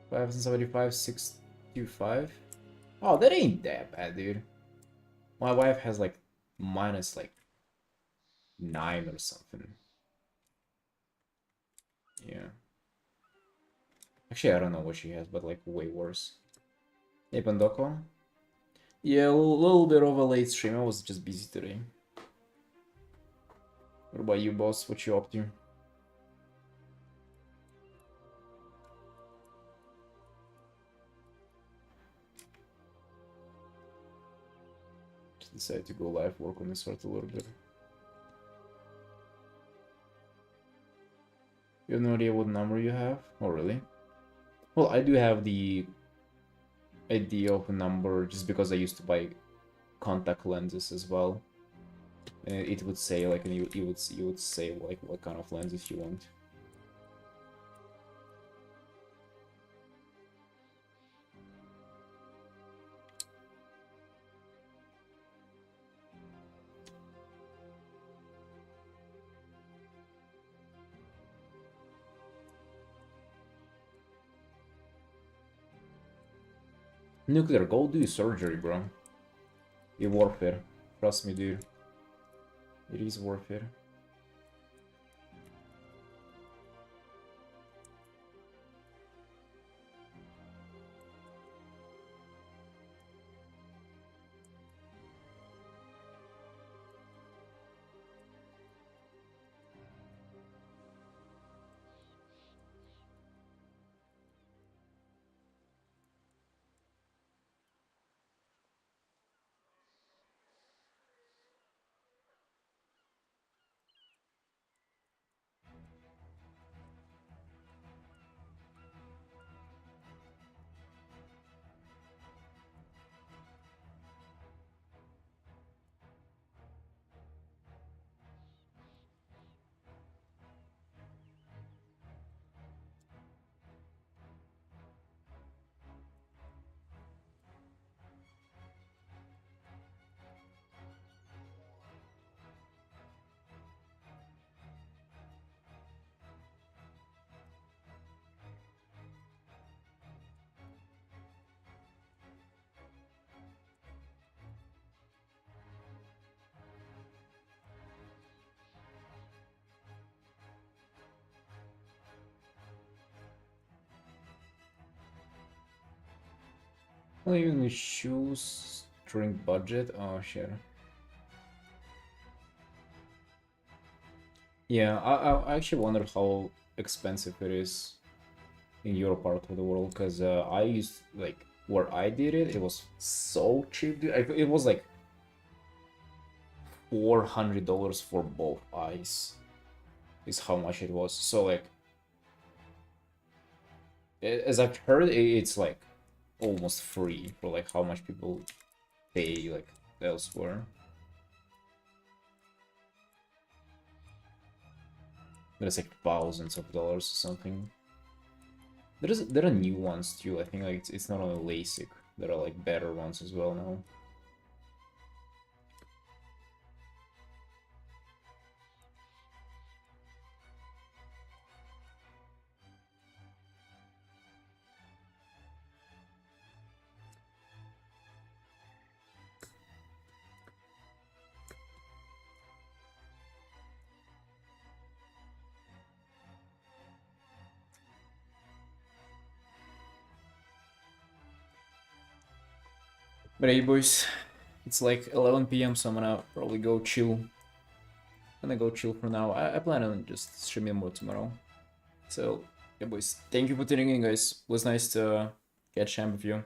Five and 75, 625. Oh, that ain't that bad, dude. My wife has like minus like 9 or something. Yeah. Actually, I don't know what she has, but like way worse. Hey, Pandoko? Yeah, a little bit of a late stream. I was just busy today. What about you, boss? What you up to? Just decided to go live, work on this art a little bit. You have no idea what number you have? Oh, really? Well, I do have the idea of a number just because I used to buy contact lenses as well. And it would say like, and you would say like what kind of lenses you want. Nuclear, go do surgery, bro. It's worth it. Trust me, dude. It is worth it. Well, even with shoes, drink budget. Oh shit. Yeah, I actually wonder how expensive it is in your part of the world, because I used, like, where I did it, it was so cheap, dude. It was like $400 for both eyes, is how much it was. So, like, as I've heard, it's like almost free for like how much people pay like elsewhere. There's like thousands of dollars or something. There are new ones too. I think like it's not only LASIK. There are like better ones as well now. But hey, boys, it's like 11 p.m. so I'm gonna probably go chill. I'm gonna go chill for now. I plan on just streaming more tomorrow. So yeah, boys, thank you for tuning in, guys. It was nice to get champ with you.